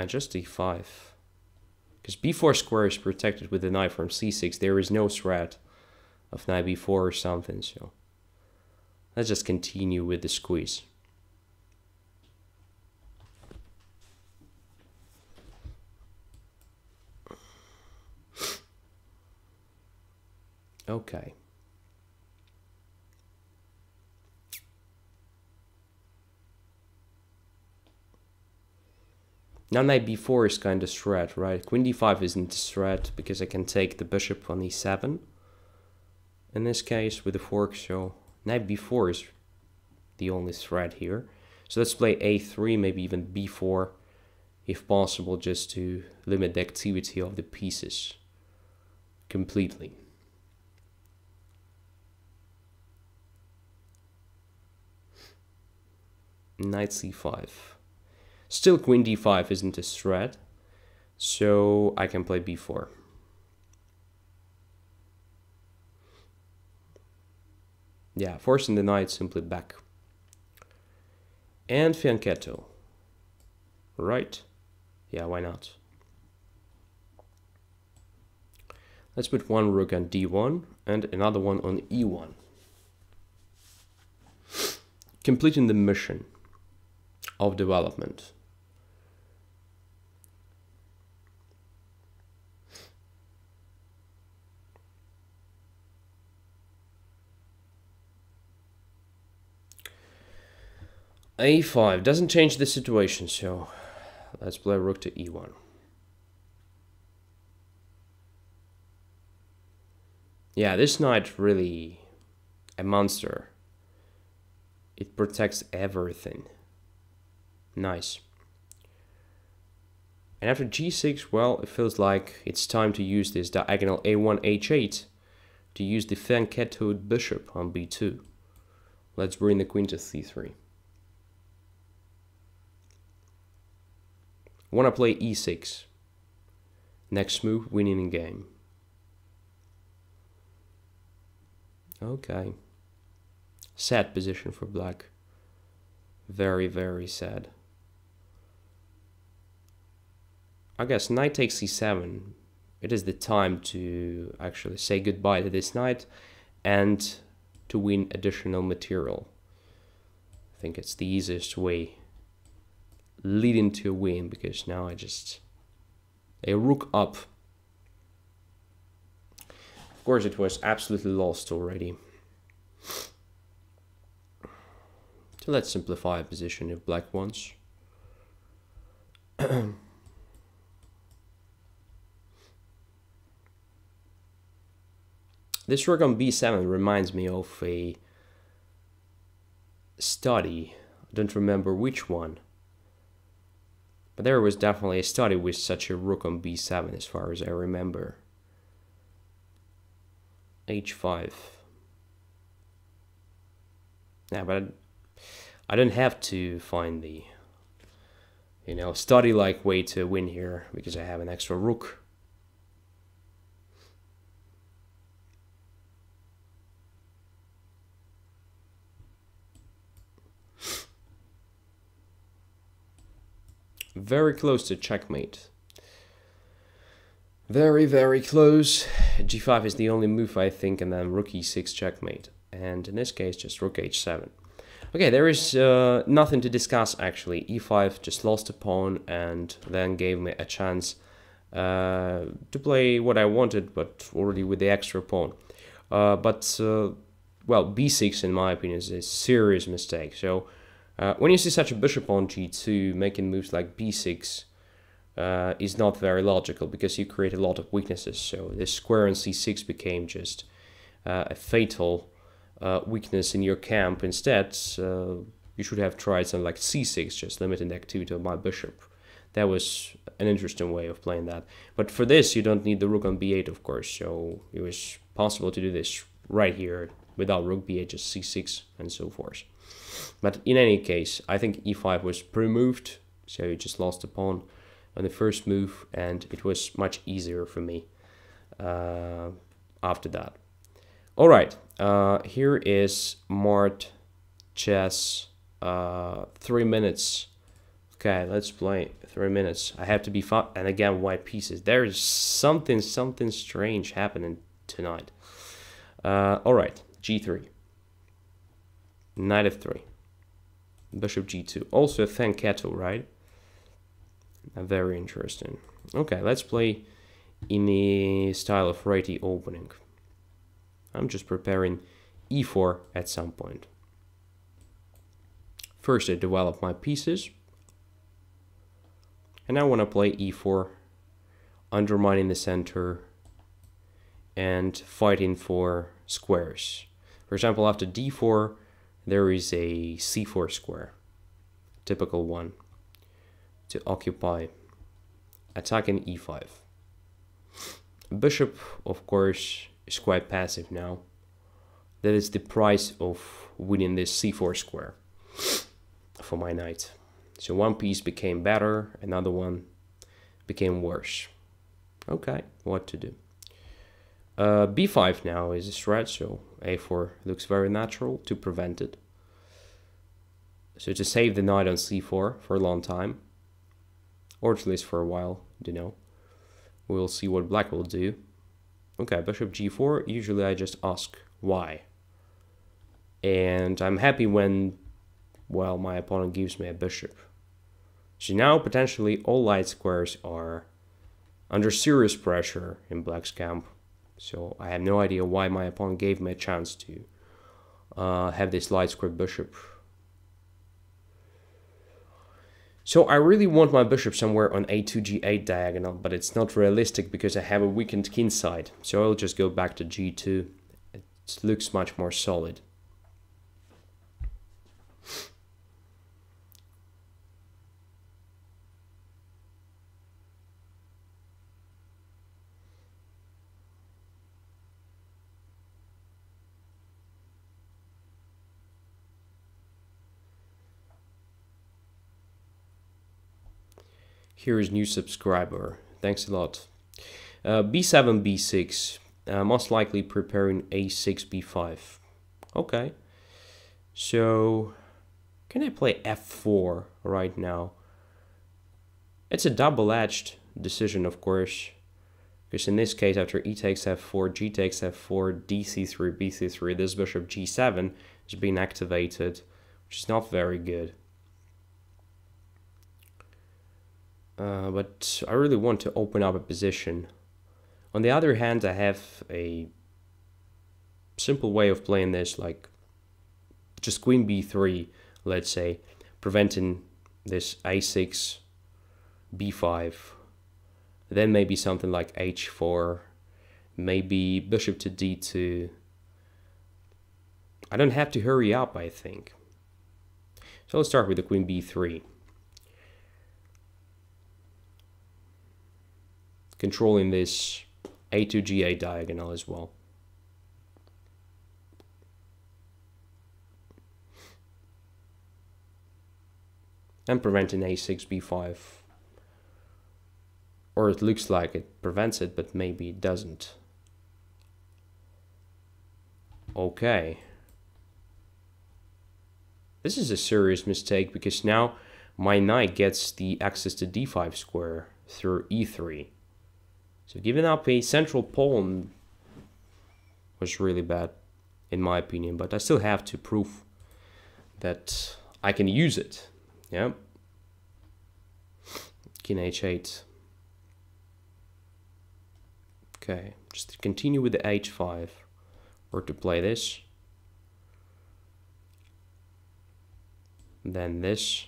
Just e5. Because b4 square is protected with the knight from c6. There is no threat of knight b4 or something, so let's just continue with the squeeze. Okay. Now knight b4 is kind of threat, right? Queen d5 isn't a threat because I can take the bishop on e7 in this case with the fork, so knight b4 is the only threat here. So let's play a3, maybe even b4 if possible, just to limit the activity of the pieces completely. Knight c5. Still queen d5 isn't a threat, so I can play b4. Yeah, forcing the knight simply back. And Fianchetto. Right? Yeah, why not? Let's put one rook on d1 and another one on e1. Completing the mission of development. a5 doesn't change the situation, so let's play rook to e1. Yeah, this knight really a monster. It protects everything. Nice. And after g6, well, it feels like it's time to use this diagonal a1, h8 to use the Fianchettoed bishop on b2. Let's bring the queen to c3. Want to play e6. Next move, winning the game. Okay. Sad position for black. Very, very sad. I guess knight takes c7. It is the time to actually say goodbye to this knight and to win additional material. I think it's the easiest way leading to a win, because now a rook up. Of course, it was absolutely lost already. So let's simplify a position if black wants. This rook on b7 reminds me of a study. I don't remember which one. But there was definitely a study with such a rook on b7 as far as I remember. h5. Yeah, but I don't have to find the, study-like way to win here because I have an extra rook. Very close to checkmate. Very, very close. g5 is the only move, I think, and then rook e6 checkmate. And in this case, just rook h7. Okay, there is nothing to discuss, actually. e5 just lost a pawn and then gave me a chance to play what I wanted, but already with the extra pawn. Well, b6, in my opinion, is a serious mistake. So When you see such a bishop on g2, making moves like b6 is not very logical because you create a lot of weaknesses. So this square on c6 became just a fatal weakness in your camp. Instead, you should have tried something like c6, just limiting the activity of my bishop. That was an interesting way of playing that. But for this, you don't need the rook on b8, of course. So it was possible to do this right here without rook b8, just c6 and so forth. But in any case, I think e5 was pre-moved. So you just lost the pawn on the first move, and it was much easier for me after that. All right, here is Mart chess 3 minutes. Okay, let's play 3 minutes. I have to be fast, and again, white pieces. There's something strange happening tonight. All right, g3, knight f3, bishop g2. Also a Fianchetto, right? Very interesting. Okay, let's play in the style of righty opening. I'm just preparing e4 at some point. First, I develop my pieces. And I want to play e4, undermining the center and fighting for squares. For example, after d4, there is a c4 square, typical one, to occupy, attacking e5. Bishop, of course, is quite passive now. That is the price of winning this c4 square for my knight. So one piece became better, another one became worse. Okay, what to do? b5 now is a threat, so a4 looks very natural to prevent it. So to save the knight on c4 for a long time, or at least for a while, you know. We'll see what black will do. Okay, bishop g4, usually I just ask why. And I'm happy when, well, my opponent gives me a bishop. So now potentially all light squares are under serious pressure in black's camp. So I have no idea why my opponent gave me a chance to have this light square bishop. So I really want my bishop somewhere on a2 g8 diagonal, but it's not realistic because I have a weakened king side. So I'll just go back to g2. It looks much more solid. Here is new subscriber. Thanks a lot. b7, b6. Most likely preparing a6, b5. Okay. So, can I play f4 right now? It's a double-edged decision, of course. Because in this case, after e takes f4, g takes f4, dc3, bc3, this bishop g7 is being activated, which is not very good. But I really want to open up a position. On the other hand, I have a simple way of playing this, like just queen b3, let's say, preventing this a6, b5, then maybe something like h4, maybe bishop to d2. I don't have to hurry up, I think. So let's start with the queen b3. Controlling this a2 g8 diagonal as well. And preventing a6 b5. Or it looks like it prevents it, but maybe it doesn't. Okay. This is a serious mistake because now my knight gets the access to d5 square through e3. So giving up a central pawn was really bad, in my opinion. But I still have to prove that I can use it. Yeah. King h8. Okay, just to continue with the h5, or to play this. Then this.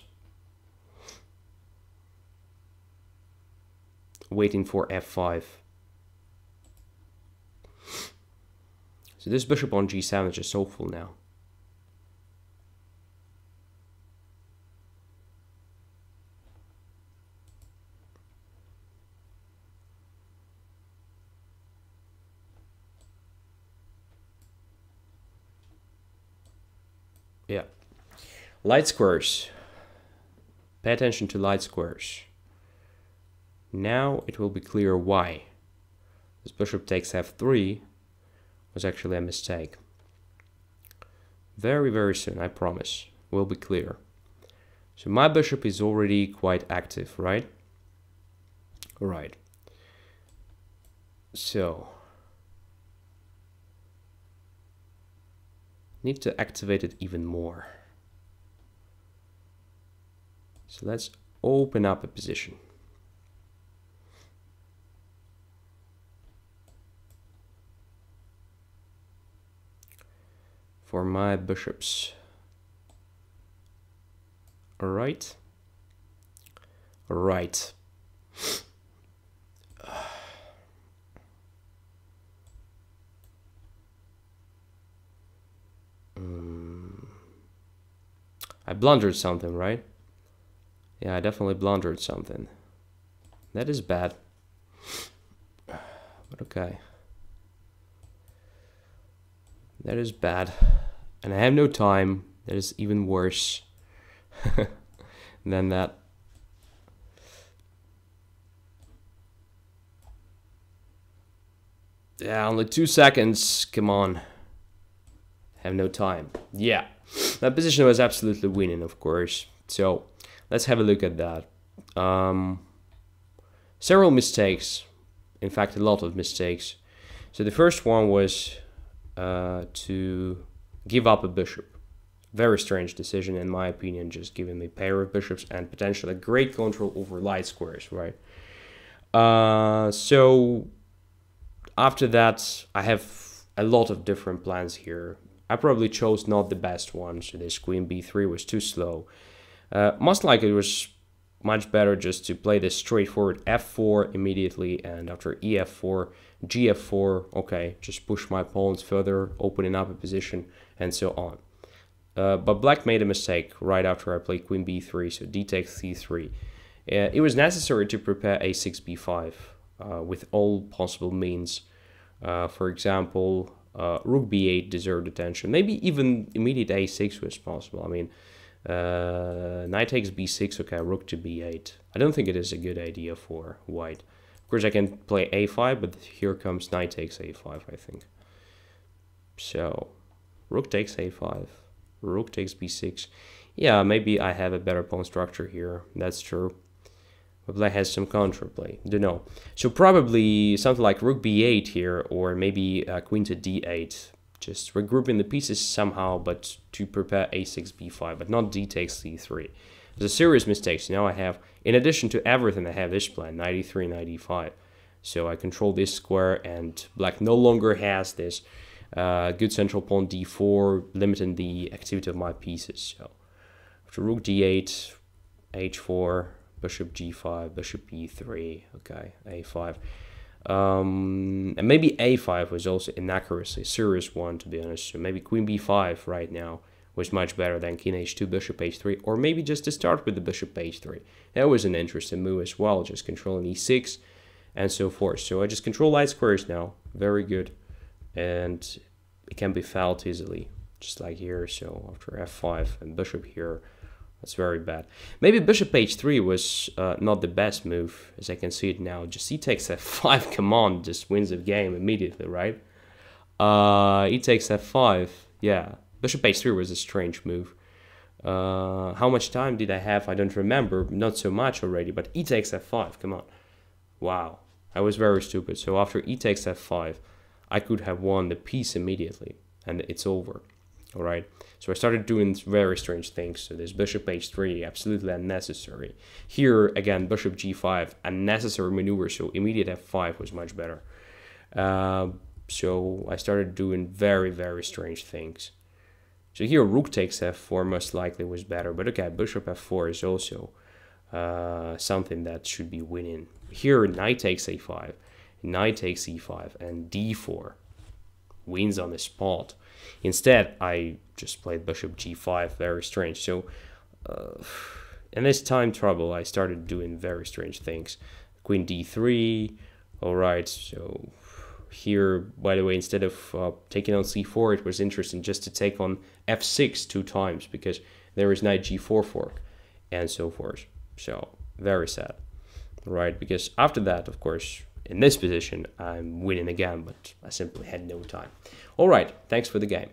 Waiting for f5. So this bishop on g7 is just so full now. Yeah. Light squares. Pay attention to light squares. Now it will be clear why this bishop takes f3 was actually a mistake. Very, very soon, I promise, will be clear. So my bishop is already quite active, right? Right. So need to activate it even more. So let's open up a position. For my bishops. Alright. Right. I blundered something, right? Yeah, I definitely blundered something. That is bad. But okay. That is bad. And I have no time. That is even worse than that. Yeah, only 2 seconds. Come on. Have no time. Yeah. That position was absolutely winning, of course. So let's have a look at that. Several mistakes. In fact, a lot of mistakes. So the first one was to give up a bishop. Very strange decision in my opinion, just giving me a pair of bishops and potentially great control over light squares, right? So after that, I have a lot of different plans here. I probably chose not the best one, so this queen b3 was too slow. Most likely it was much better just to play this straightforward f4 immediately, and after ef4, gf4, okay, just push my pawns further, opening up a position, and so on. But black made a mistake right after I played queen b3, so d takes c3. It was necessary to prepare a6 b5 with all possible means. For example, rook b8 deserved attention. Maybe even immediate a6 was possible. I mean, knight takes b6, okay, rook to b8. I don't think it is a good idea for white. Of course, I can play a5, but here comes knight takes a5, I think. So, rook takes a5, rook takes b6. Yeah, maybe I have a better pawn structure here, that's true. But black has some counterplay, don't know. So probably something like rook b8 here, or maybe queen to d8. Just regrouping the pieces somehow, but to prepare a6 b5, but not d takes c3. It's a serious mistake. So now I have, in addition to everything, I have this plan, knight e3, knight e5. So I control this square, and black no longer has this good central pawn d4, limiting the activity of my pieces. So after rook d8, h4, bishop g5, bishop e3, okay, a5. And maybe a5 was also inaccuracy, a serious one to be honest. So maybe queen b5 right now was much better than king h2, bishop h3, or maybe just to start with the bishop h3. That was an interesting move as well, just controlling e6 and so forth. So I just control light squares now, very good, and it can be fouled easily, just like here. So after f5 and bishop here, that's very bad. Maybe bishop h3 was not the best move, as I can see it now. Just he takes f5, come on, just wins the game immediately, right? He takes f5, yeah. Bishop h3 was a strange move. How much time did I have? I don't remember, not so much already, but e takes f5, come on. Wow, I was very stupid. So after e takes f5, I could have won the piece immediately, and it's over. All right, so I started doing very strange things. So this bishop h3, absolutely unnecessary. Here, again, bishop g5, unnecessary maneuver, so immediate f5 was much better. So I started doing very, very strange things. So here rook takes f4 most likely was better, but okay, bishop f4 is also something that should be winning. Here knight takes a5, knight takes e5, and d4 wins on the spot. Instead, I just played bishop g5, very strange. So in this time trouble, I started doing very strange things. Queen d3, all right, so here, by the way, instead of taking on c4, it was interesting just to take on f6 2 times, because there is knight g4 fork, and so forth. So, very sad, right? Because after that, of course, in this position, I'm winning again, but I simply had no time. All right, thanks for the game.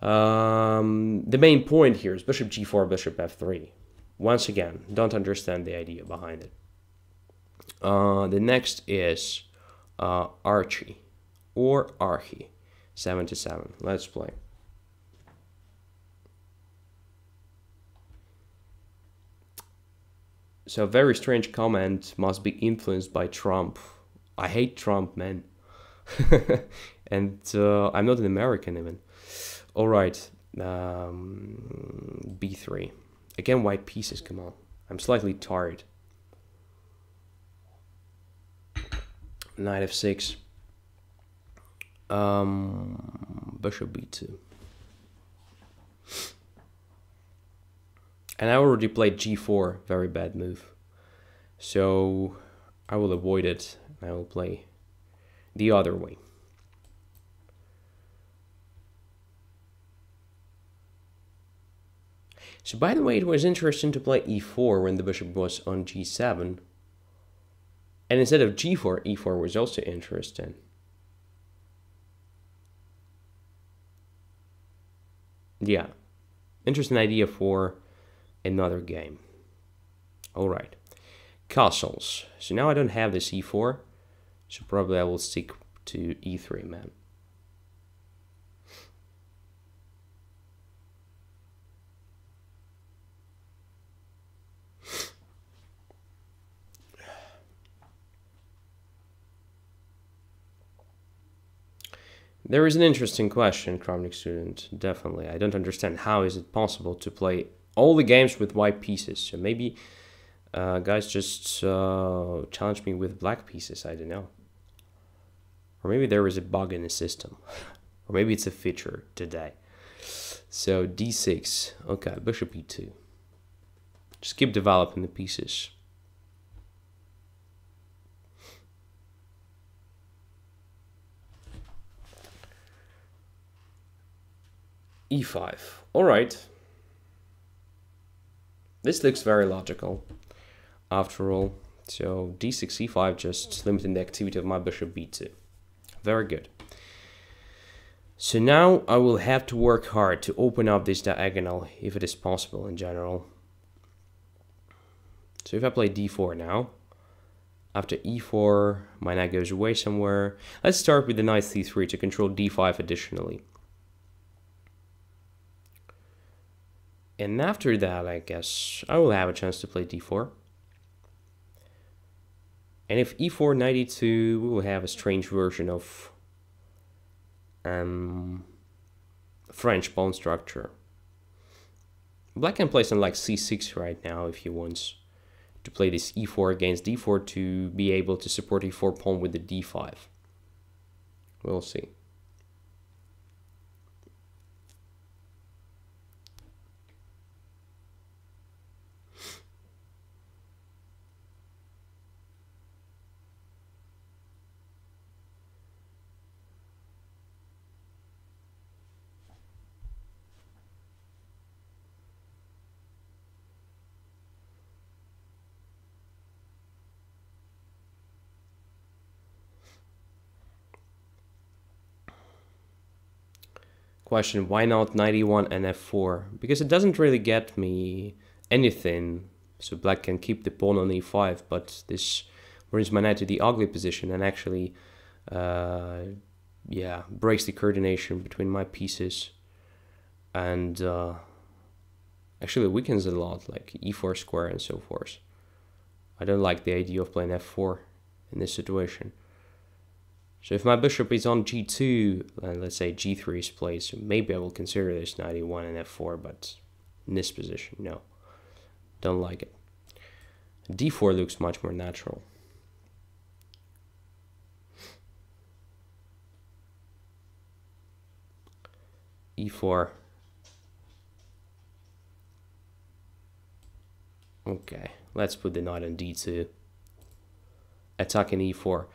The main point here is bishop g4, bishop f3. Once again, don't understand the idea behind it. The next is Archie or Archie, 7-7. Let's play. So very strange comment, must be influenced by Trump. I hate Trump, man. And I'm not an American even. All right, b3. Again, white pieces, come on. I'm slightly tired. Knight f6. Bishop b2. And I already played g4, very bad move. So I will avoid it. I will play the other way. So by the way, it was interesting to play e4 when the bishop was on g7. And instead of g4, e4 was also interesting. Yeah, interesting idea for another game. All right, castles. So now I don't have this e4, so probably I will stick to e3, man. There is an interesting question, Kramnik student, definitely. I don't understand how is it possible to play all the games with white pieces. So maybe guys just challenge me with black pieces, I don't know. Or maybe there is a bug in the system. Or maybe it's a feature today. So d6, okay, bishop e2. Just keep developing the pieces. e5. All right. This looks very logical, after all. So d6, e5, just limiting the activity of my bishop b2. Very good. So now I will have to work hard to open up this diagonal, if it is possible in general. So if I play d4 now, after e4, my knight goes away somewhere. Let's start with the knight c3 to control d5 additionally. And after that, I guess, I will have a chance to play d4. And if e4, knight e2, we will have a strange version of French pawn structure. Black can play something like c6 right now if he wants to play this e4 against d4 to be able to support e4 pawn with the d5. We'll see. Question, why not knight e1 and f4? Because it doesn't really get me anything. So black can keep the pawn on e5, but this brings my knight to the ugly position and actually yeah, breaks the coordination between my pieces and actually weakens it a lot, like e4 square and so forth. I don't like the idea of playing f4 in this situation. So if my bishop is on g2, and let's say g3 is played, so maybe I will consider this knight e1 and f4, but in this position, no. Don't like it. d4 looks much more natural. e4. Okay, let's put the knight on d2. Attacking e4.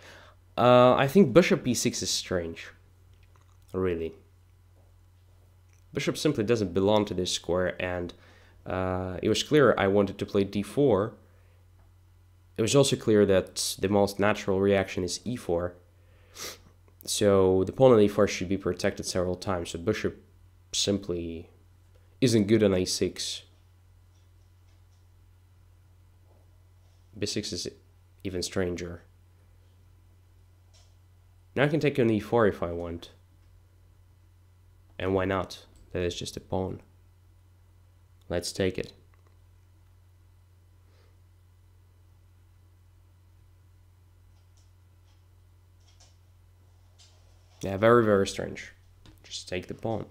I think bishop e6 is strange. Really. Bishop simply doesn't belong to this square, and it was clear I wanted to play d4. It was also clear that the most natural reaction is e4. So the pawn on e4 should be protected several times. So bishop simply isn't good on a6. b6 is even stranger. Now I can take on e4 if I want. And why not? That is just a pawn. Let's take it. Yeah, very, very strange. Just take the pawn.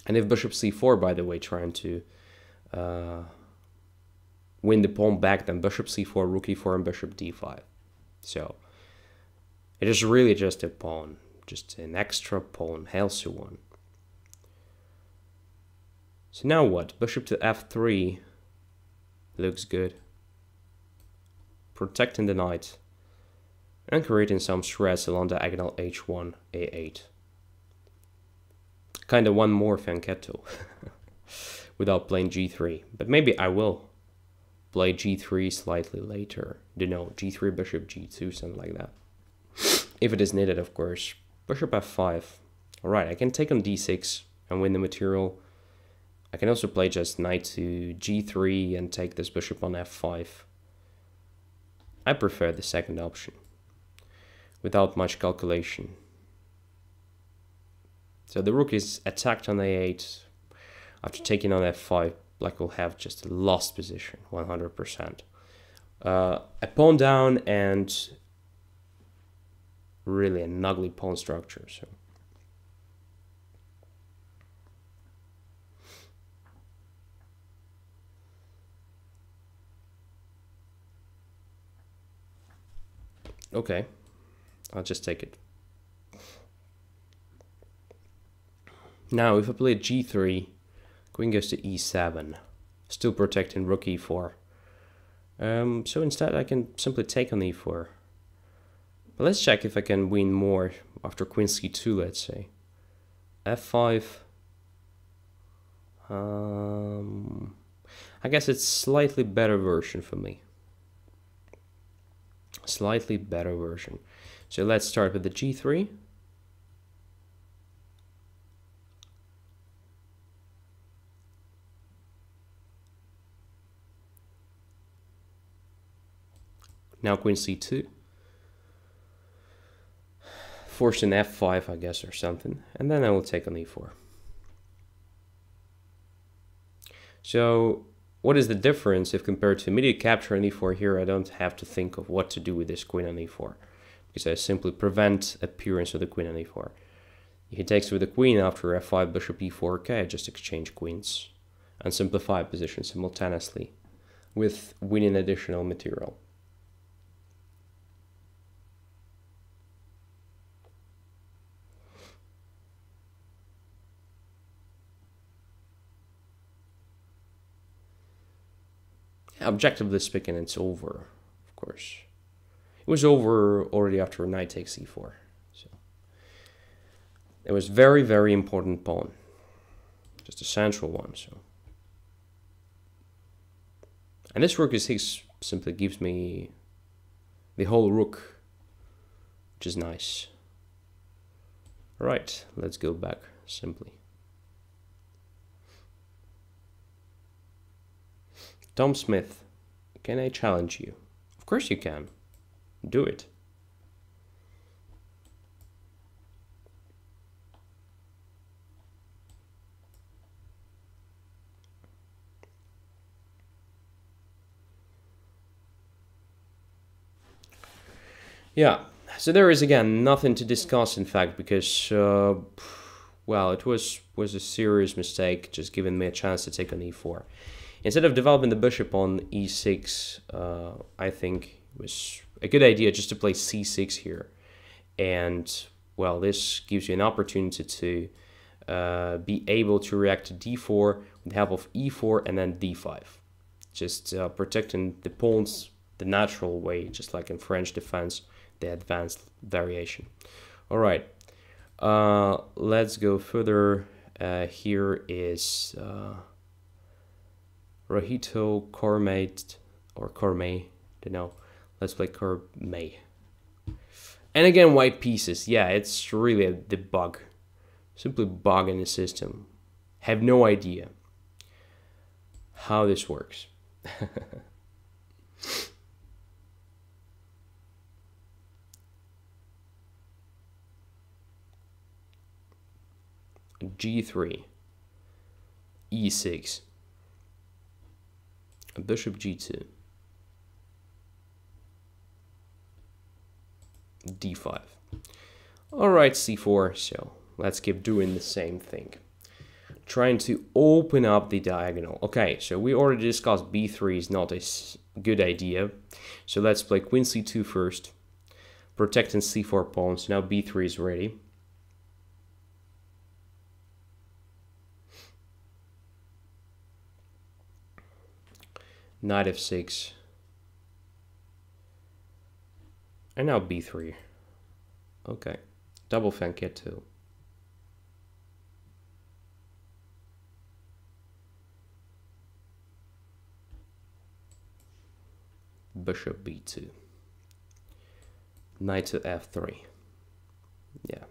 And if bishop c4, by the way, trying to win the pawn back, then bishop c4, rook e4, and bishop d5. So it is really just a pawn, just an extra pawn, healthy one. So now what? Bishop to f3 looks good. Protecting the knight and creating some stress along diagonal h1, a8. Kind of one more Fianchetto without playing g3. But maybe I will play g3 slightly later. No, g3, bishop g2, something like that. If it is needed, of course. Bishop f5. Alright, I can take on d6 and win the material. I can also play just knight to g3 and take this bishop on f5. I prefer the second option, without much calculation. So the rook is attacked on a8. After taking on f5, black will have just a lost position, 100%. A pawn down and really an ugly pawn structure. So okay, I'll just take it. Now, if I play g3, queen goes to e7, still protecting rook e4. So instead, I can simply take on e4. But let's check if I can win more after queen c2, let's say. f5. I guess it's slightly better version for me. Slightly better version. So let's start with the g3. Now queen c2. Force an f5, I guess, or something. And then I will take on e4. So what is the difference if compared to immediate capture on e4 here? I don't have to think of what to do with this queen on e4, because I simply prevent appearance of the queen on e4. He takes with the queen after f5, bishop e4. Okay, I just exchange queens and simplify position simultaneously with winning additional material. Objectively speaking, it's over, of course. It was over already after knight takes e4. So it was very, very important pawn. Just a central one. So, and this rook e6 simply gives me the whole rook, which is nice. Right, let's go back simply. Tom Smith, can I challenge you? Of course you can. Do it. Yeah, so there is again nothing to discuss in fact because well, it was a serious mistake just giving me a chance to take on e4. Instead of developing the bishop on e6, I think it was a good idea just to play c6 here. And well, this gives you an opportunity to be able to react to d4 with the help of e4 and then d5. Just protecting the pawns the natural way, just like in French defense, the advanced variation. All right, let's go further. Here is Rojito Cormate or Cormay, don't know. Let's play Cormay. And again, white pieces. Yeah, it's really the bug. Simply bug in the system. Have no idea how this works. G3, E6, Bishop G2, D5. All right, C4. So let's keep doing the same thing. Trying to open up the diagonal. Okay, so we already discussed B3 is not a good idea. So let's play Queen C2 first. Protecting C4 pawns. Now B3 is ready. Knight F6. And now B3. Okay. Double Fianchetto. Bishop B2. Knight to F3. Yeah.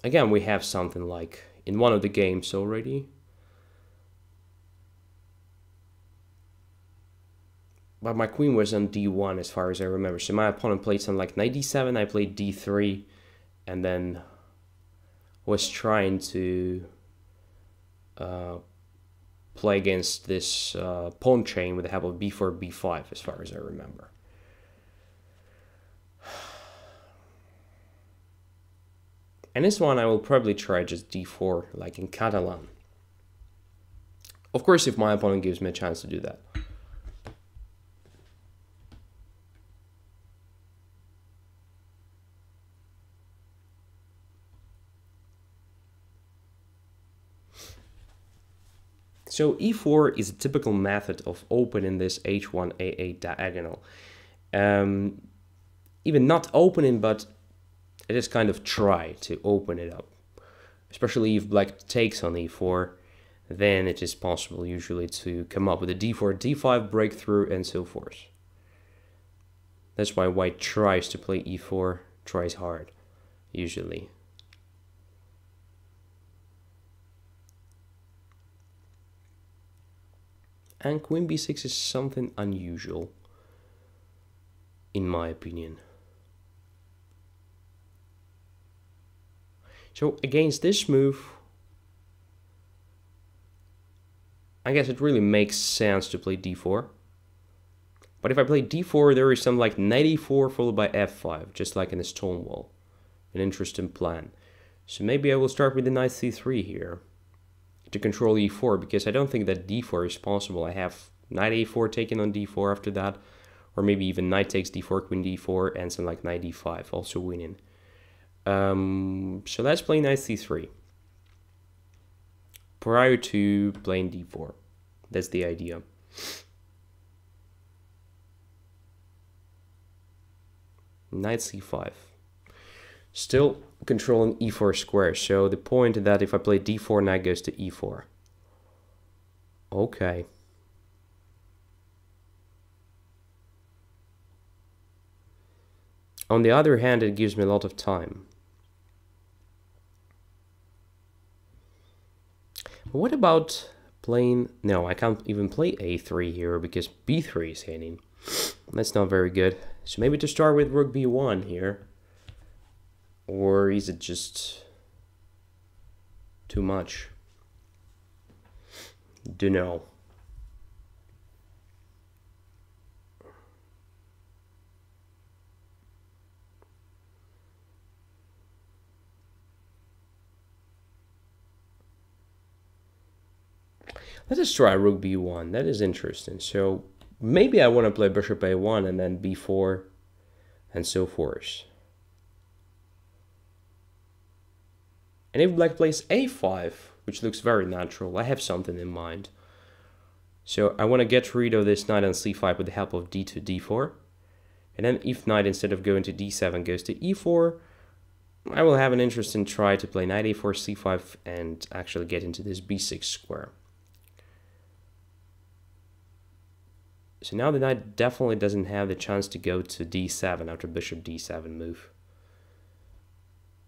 Again, we have something like in one of the games already. But my queen was on D1 as far as I remember. So my opponent played something like Knight D7, I played D3, and then was trying to play against this pawn chain with the help of B4, B5 as far as I remember. And this one I will probably try just D4 like in Catalan. Of course, if my opponent gives me a chance to do that. So e4 is a typical method of opening this h1 a8 diagonal. Even not opening, but it is kind of try to open it up. Especially if black takes on e4, then it is possible usually to come up with a d4, d5 breakthrough and so forth. That's why white tries to play e4, tries hard, usually. And queen b6 is something unusual, in my opinion. So against this move, I guess it really makes sense to play d4. But if I play d4, there is some like knight e4 followed by f5, just like in a Stonewall. An interesting plan. So maybe I will start with the knight c3 here to control e4, because I don't think that d4 is possible. I have knight a4 taken on d4 after that, or maybe even knight takes d4, queen d4, and some like knight d5 also winning. So let's play knight c3 prior to playing d4. That's the idea. Knight c5. Still controlling e4 square, so the point that if I play d4, knight goes to e4. Okay. On the other hand, it gives me a lot of time. But what about playing... No, I can't even play a3 here because b3 is hitting. That's not very good. So maybe to start with rook b1 here. Or is it just too much? Dunno. Let us try rook b1. That is interesting. So maybe I want to play bishop a1 and then b4 and so forth. And if black plays a5, which looks very natural, I have something in mind. So I want to get rid of this knight on c5 with the help of d2, d4. And then if knight, instead of going to d7, goes to e4, I will have an interesting try to play knight a4, c5, and actually get into this b6 square. So now the knight definitely doesn't have the chance to go to d7 after bishop d7 move.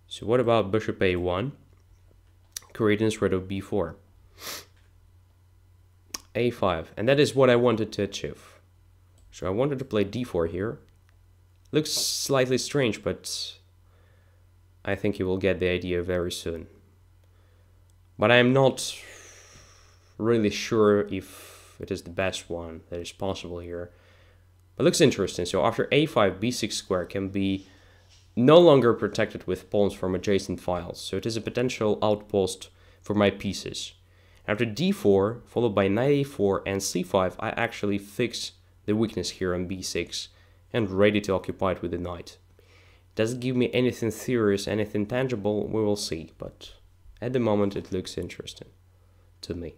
So what about bishop a1, creating a threat of b4, a5, and that is what I wanted to achieve. So I wanted to play d4 here. Looks slightly strange, but I think you will get the idea very soon. But I am not really sure if it is the best one that is possible here. But it looks interesting. So after a5, b6 square can be no longer protected with pawns from adjacent files. So it is a potential outpost for my pieces. After d4, followed by knight a4 and c5, I actually fix the weakness here on b6 and ready to occupy it with the knight. Does it give me anything serious, anything tangible? We will see, but at the moment it looks interesting to me.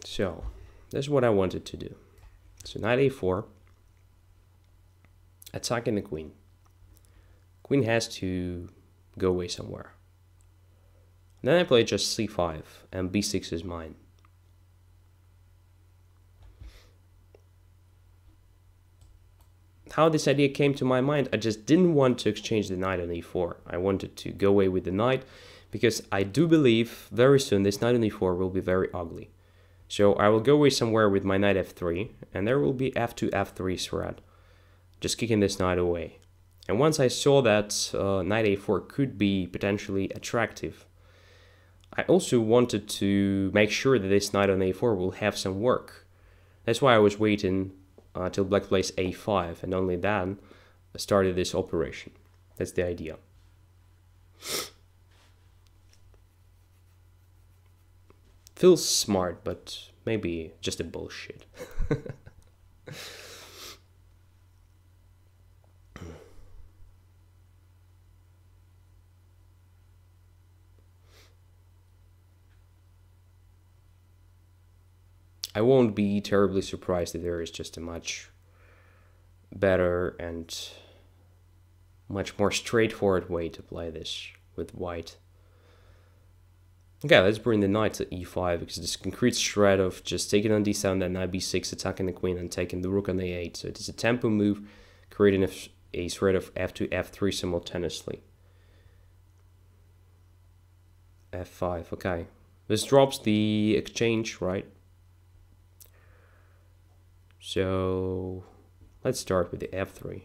So, that's what I wanted to do. So knight a4, attacking the queen. Queen has to go away somewhere. Then I play just c5, and b6 is mine. How this idea came to my mind, I just didn't want to exchange the knight on e4. I wanted to go away with the knight, because I do believe very soon this knight on e4 will be very ugly. So I will go away somewhere with my knight f3, and there will be f2, f3 threat, just kicking this knight away. And once I saw that knight a4 could be potentially attractive, I also wanted to make sure that this knight on a4 will have some work. That's why I was waiting till black plays a5, and only then I started this operation. That's the idea. Feels smart, but maybe just a bullshit. I won't be terribly surprised if there is just a much better and much more straightforward way to play this with white. Okay, let's bring the knight to e5, because this concrete threat of just taking on d7, then knight b6, attacking the queen, and taking the rook on a8. So it is a tempo move, creating a threat of f2, f3 simultaneously. f5, okay. This drops the exchange, right? So let's start with the f3.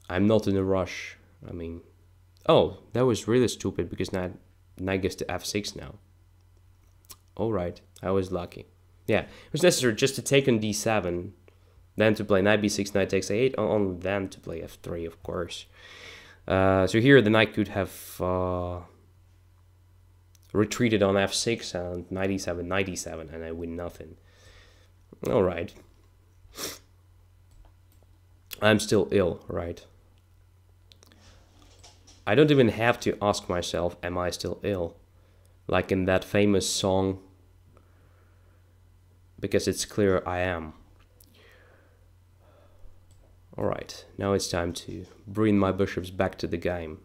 I'm not in a rush. I mean, oh, that was really stupid, because knight goes to f6 now. Alright, I was lucky. Yeah, it was necessary just to take on d7, then to play knight b6, knight takes a8, only then to play f3, of course. So here the knight could have retreated on f6 and knight e7, knight e7, and I win nothing. Alright. I'm still ill, right? I don't even have to ask myself, am I still ill? Like in that famous song, because it's clear I am. Alright, now it's time to bring my bishops back to the game.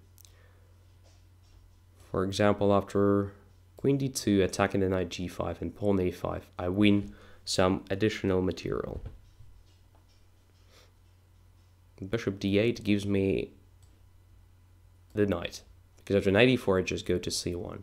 For example, after queen d2, attacking the knight g5 and pawn a5, I win some additional material. Bishop d8 gives me the knight, because after knight e4 I just go to c1.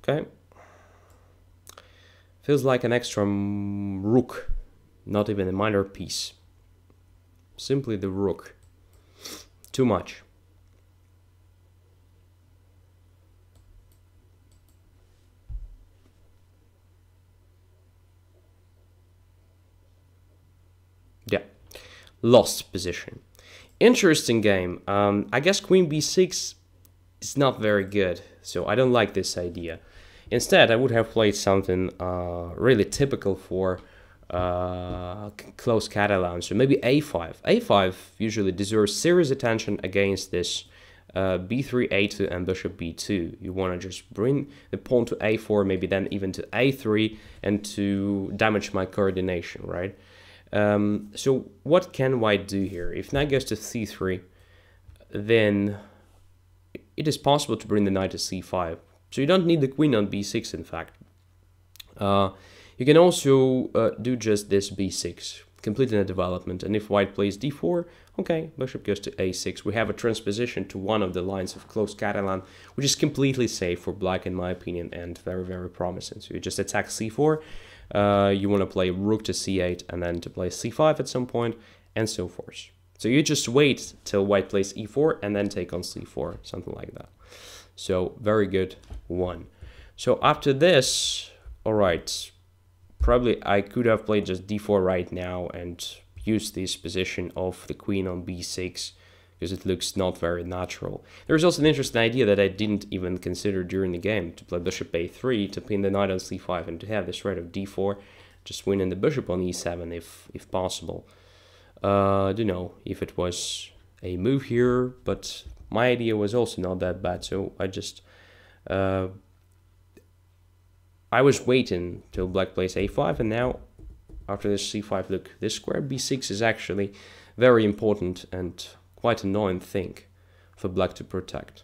Okay. Feels like an extra rook Not even a minor piece. Simply the rook. Too much. Yeah, lost position. Interesting game. I guess queen b6 is not very good, so I don't like this idea. Instead, I would have played something really typical for close Catalan, so maybe a5. a5 usually deserves serious attention against this b3, a2, and bishop b2. You want to just bring the pawn to a4, maybe then even to a3, and to damage my coordination, right? So what can white do here? If knight goes to c3, then it is possible to bring the knight to c5. So you don't need the queen on b6, in fact. You can also do just this b6, completing the development. And if white plays d4, okay, bishop goes to a6. We have a transposition to one of the lines of close Catalan, which is completely safe for black, in my opinion, and very, very promising. So you just attack c4. You want to play rook to c8 and then to play c5 at some point, and so forth. So you just wait till white plays e4 and then take on c4, something like that. So very good one. So after this, all right, probably I could have played just d4 right now and used this position of the queen on b6 because it looks not very natural. There's also an interesting idea that I didn't even consider during the game, to play bishop a3 to pin the knight on c5 and to have this threat of d4, just winning the bishop on e7 if possible. I don't know if it was a move here, but my idea was also not that bad, so I just I was waiting till black plays a5, and now after this c5, look, this square b6 is actually very important and quite annoying thing for black to protect.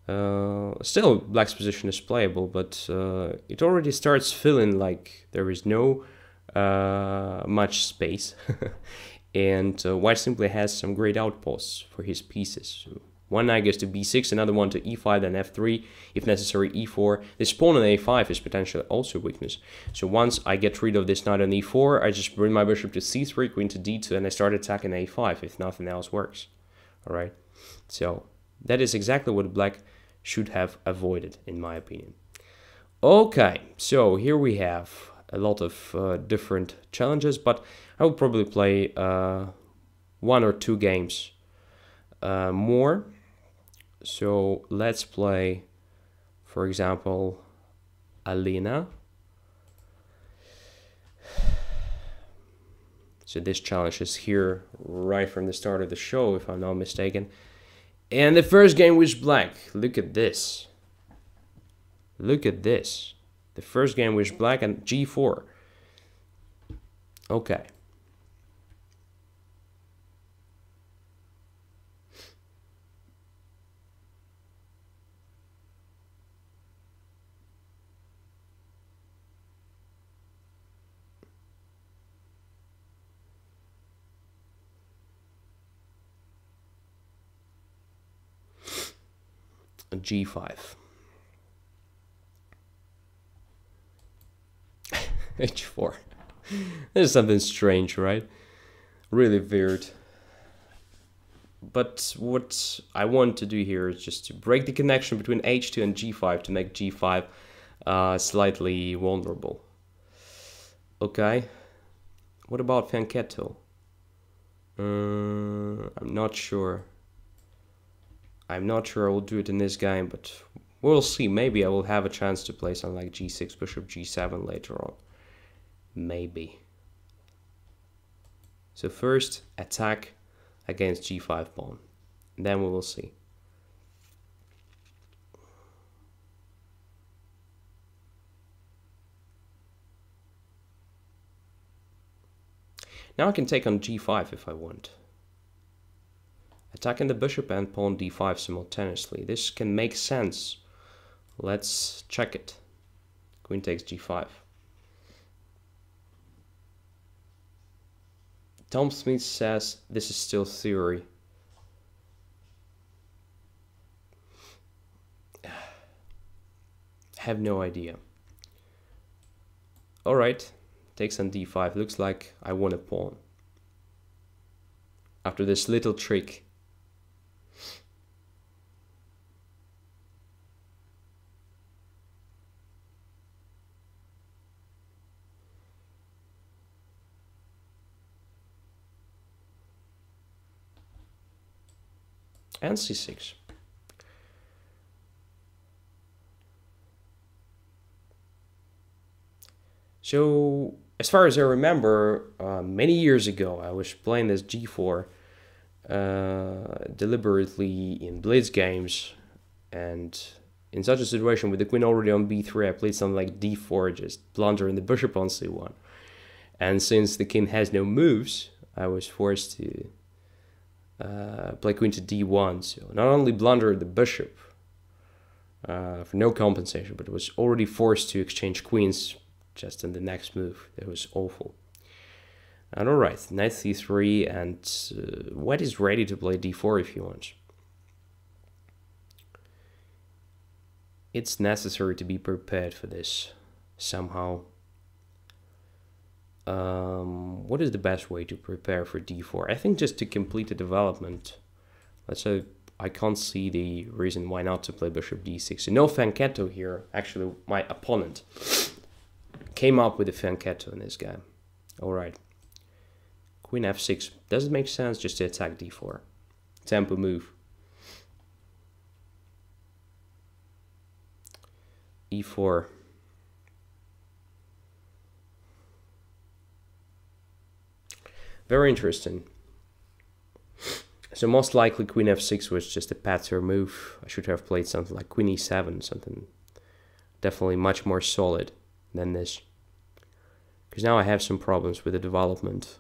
Still, black's position is playable, but it already starts feeling like there is no much space. And white simply has some great outposts for his pieces. So one knight goes to b6, another one to e5, then f3, if necessary e4. This pawn on a5 is potentially also a weakness. So once I get rid of this knight on e4, I just bring my bishop to c3, queen to d2, and I start attacking a5 if nothing else works. All right, so that is exactly what black should have avoided, in my opinion. Okay, so here we have a lot of different challenges, but I will probably play 1 or 2 games more. So let's play, for example, Alina. So this challenge is here right from the start of the show, if I'm not mistaken. And the first game was black. Look at this. Look at this. The first game was black and g4. Okay. G5. H4. This is something strange, right? Really weird. But what I want to do here is just to break the connection between H2 and G5 to make G5 slightly vulnerable. Okay. What about Fianchetto? I'm not sure. I'm not sure I will do it in this game, but we'll see. Maybe I will have a chance to play something like G6, Bishop G7 later on. Maybe. So first, attack against G5 pawn. Then we will see. Now I can take on G5 if I want. Attacking the bishop and pawn D5 simultaneously. This can make sense. Let's check it. Queen takes G5. Tom Smith says this is still theory. Have no idea. Alright, takes on d5. Looks like I won a pawn. After this little trick. And c6. So, as far as I remember, many years ago, I was playing this g4 deliberately in blitz games, and in such a situation with the queen already on b3, I played something like d4, just blundering the bishop on c1. And since the king has no moves, I was forced to play queen to d1, so not only blundered the bishop for no compensation, but was already forced to exchange queens just in the next move. That was awful. And alright, knight c3, and white is ready to play d4 if he wants. It's necessary to be prepared for this somehow. What is the best way to prepare for d4? I think just to complete the development. Let's say I can't see the reason why not to play bishop d6. So no Fianchetto here. Actually, my opponent came up with a Fianchetto in this game. Alright. Queen f6. Does it make sense just to attack d4? Tempo move. e4. Very interesting. So most likely queen f6 was just a passive move. I should have played something like queen e7, something definitely much more solid than this. Because now I have some problems with the development.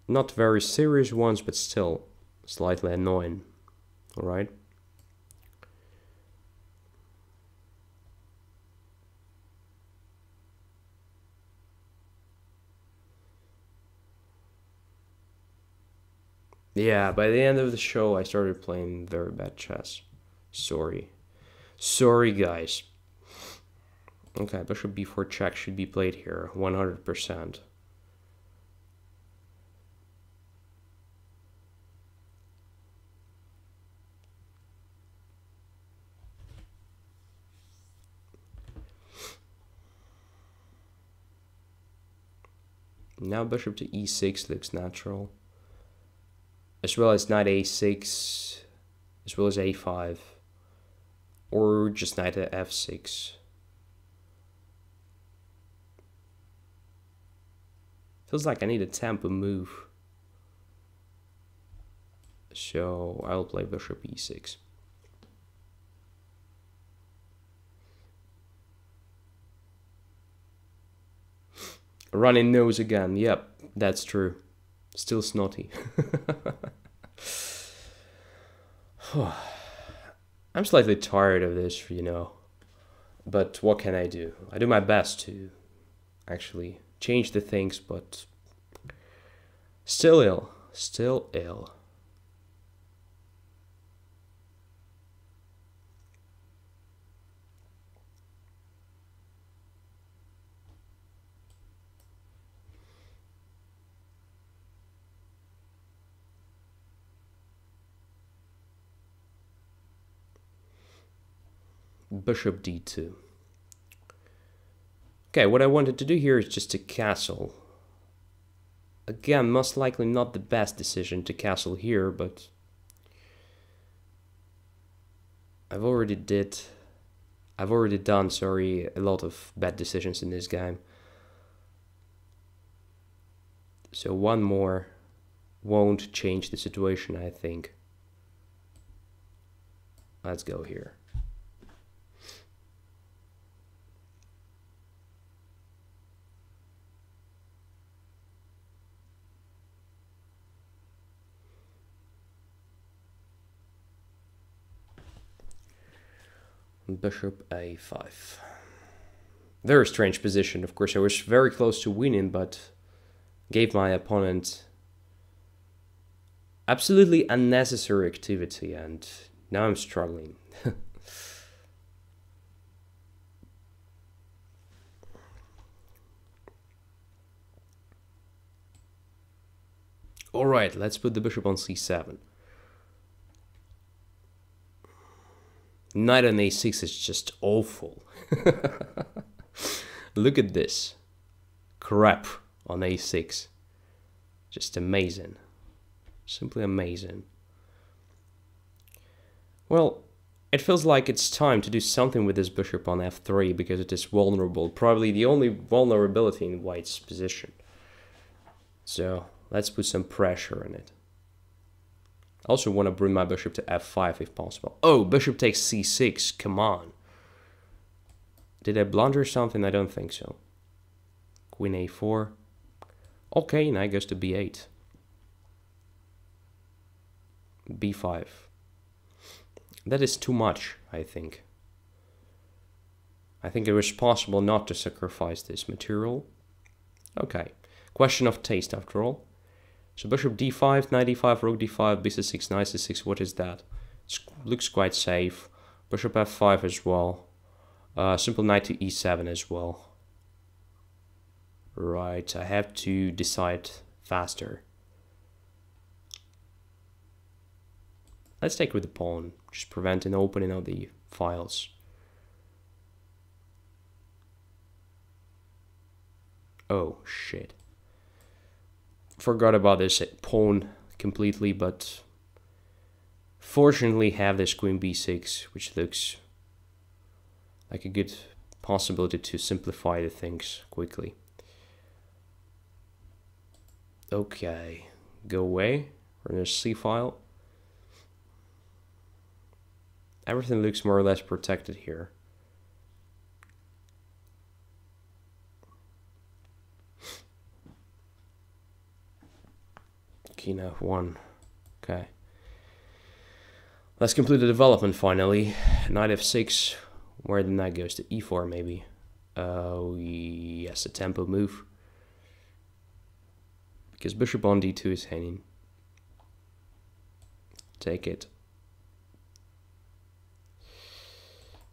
Not very serious ones, but still slightly annoying. Alright. Yeah, by the end of the show I started playing very bad chess. Sorry. Sorry, guys. Okay, bishop b4 check should be played here, 100%. Now bishop to e6 looks natural. As well as knight a6, as well as a5, or just knight to f6. Feels like I need a tempo move. So I'll play bishop e6. Running nose again, yep, that's true. Still snotty. I'm slightly tired of this, you know. But what can I do? I do my best to actually change the things, but still ill. Still ill. Bishop d2. Okay, what I wanted to do here is just to castle. Again, most likely not the best decision to castle here, but I've already done, sorry, a lot of bad decisions in this game. So one more won't change the situation, I think. Let's go here. Bishop a5. Very strange position. Of course, I was very close to winning, but gave my opponent absolutely unnecessary activity, and now I'm struggling. Alright, let's put the bishop on c7. Knight on a6 is just awful. Look at this. Crap on a6. Just amazing. Simply amazing. Well, it feels like it's time to do something with this bishop on f3 because it is vulnerable. Probably the only vulnerability in white's position. So let's put some pressure on it. I also want to bring my bishop to f5 if possible. Oh, bishop takes c6. Come on. Did I blunder something? I don't think so. Queen a4. Okay, knight goes to b8. b5. That is too much, I think. I think it was possible not to sacrifice this material. Okay. Question of taste, after all. So bishop d5, knight d5, rook d5, bc6, knight c6. What is that? It looks quite safe. Bishop f5 as well. Simple knight to e7 as well. Right, I have to decide faster. Let's take with the pawn, just preventing opening of the files. Oh shit. Forgot about this pawn completely, but fortunately have this queen b6, which looks like a good possibility to simplify the things quickly. Okay, go away from the c file. Everything looks more or less protected here. King f1. Okay. Let's complete the development finally. Knight f6, where the knight goes to e4 maybe. Oh yes, a tempo move. Because bishop on d2 is hanging. Take it.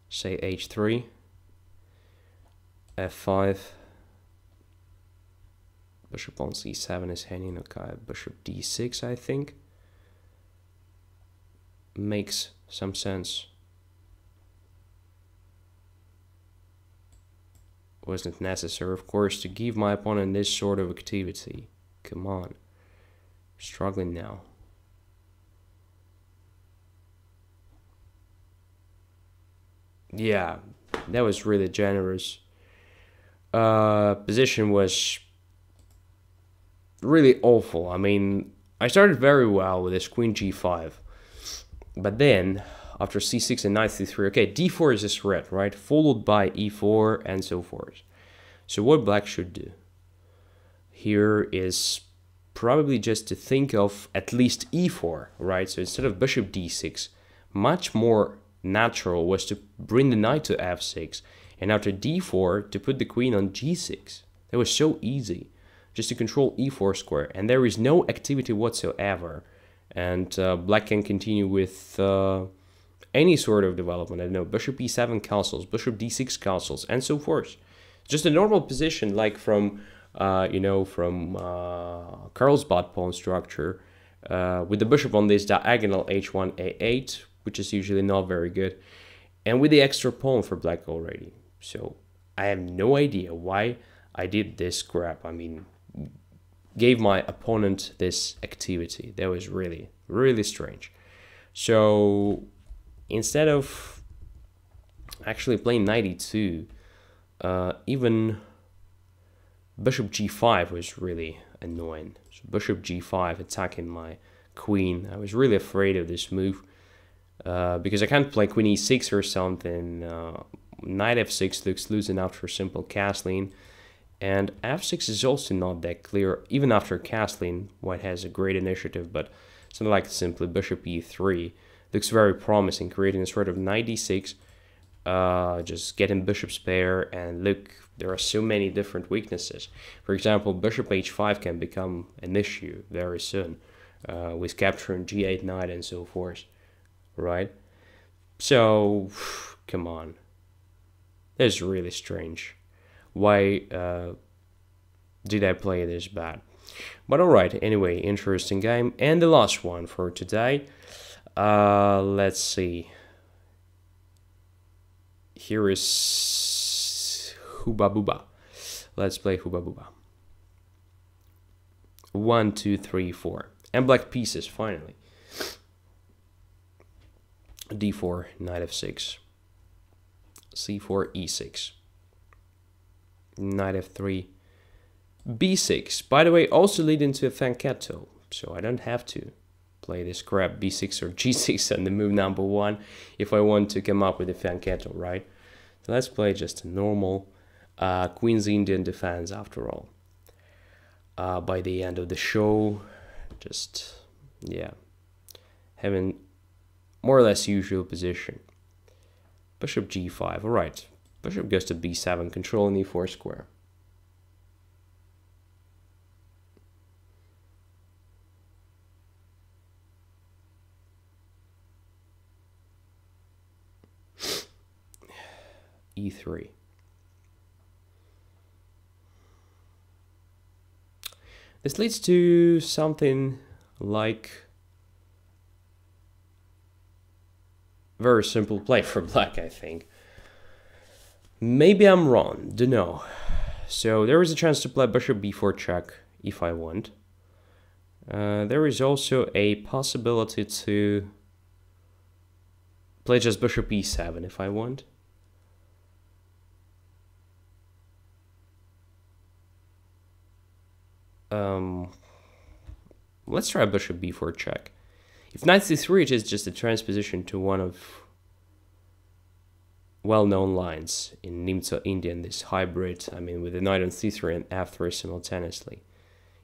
Say h3. f5. Bishop on c7 is hanging. Okay, bishop d6 I think. Makes some sense. Wasn't necessary, of course, to give my opponent this sort of activity. Come on. Struggling now. Yeah, that was really generous. Position was really awful. I mean, I started very well with this queen g5. But then, after c6 and knight c3, okay, d4 is a threat, right? Followed by e4 and so forth. So what black should do here is probably just to think of at least e4, right? So instead of bishop d6, much more natural was to bring the knight to f6, and after d4 to put the queen on g6. That was so easy, just to control e4 square, and there is no activity whatsoever. And black can continue with any sort of development. I don't know, bishop e7 castles, bishop d6 castles, and so forth. Just a normal position, like from Carlsbad pawn structure, with the bishop on this diagonal h1 a8, which is usually not very good, and with the extra pawn for black already. So I have no idea why I did this crap. I mean, gave my opponent this activity. That was really, really strange. So instead of actually playing knight e2, even bishop g5 was really annoying. So bishop g5 attacking my queen. I was really afraid of this move because I can't play queen e6 or something. Knight f6 looks losing after simple castling. And f6 is also not that clear. Even after castling, white has a great initiative, but something like simply bishop e3 looks very promising, creating a sort of knight d6, just getting bishop's pair, and look, there are so many different weaknesses. For example, bishop h5 can become an issue very soon, with capturing g8 knight and so forth, right? So, come on. That's really strange. Why did I play this bad? But alright, anyway, interesting game. And the last one for today. Let's see. Here is Hubba Bubba. Let's play Hubba Bubba. 1, 2, 3, 4. And black pieces, finally. D4, knight f6. C4, e6. Knight f3, b6. By the way, also lead into a Fianchetto, so I don't have to play this crap b6 or g6 on the move number 1 if I want to come up with a Fianchetto, right? So let's play just a normal Queen's Indian defense after all. By the end of the show, just, yeah, having more or less usual position. Bishop g5, alright. Bishop goes to b7, controlling e4 square. E3. This leads to something like very simple play for black, I think. Maybe I'm wrong, don't know. So there is a chance to play bishop b4 check if I want. There is also a possibility to play just bishop e7 if I want. Let's try bishop b4 check. If knight c3, it is just a transposition to one of well-known lines in Nimzo Indian, this hybrid, I mean, with the knight on c3 and f3 simultaneously.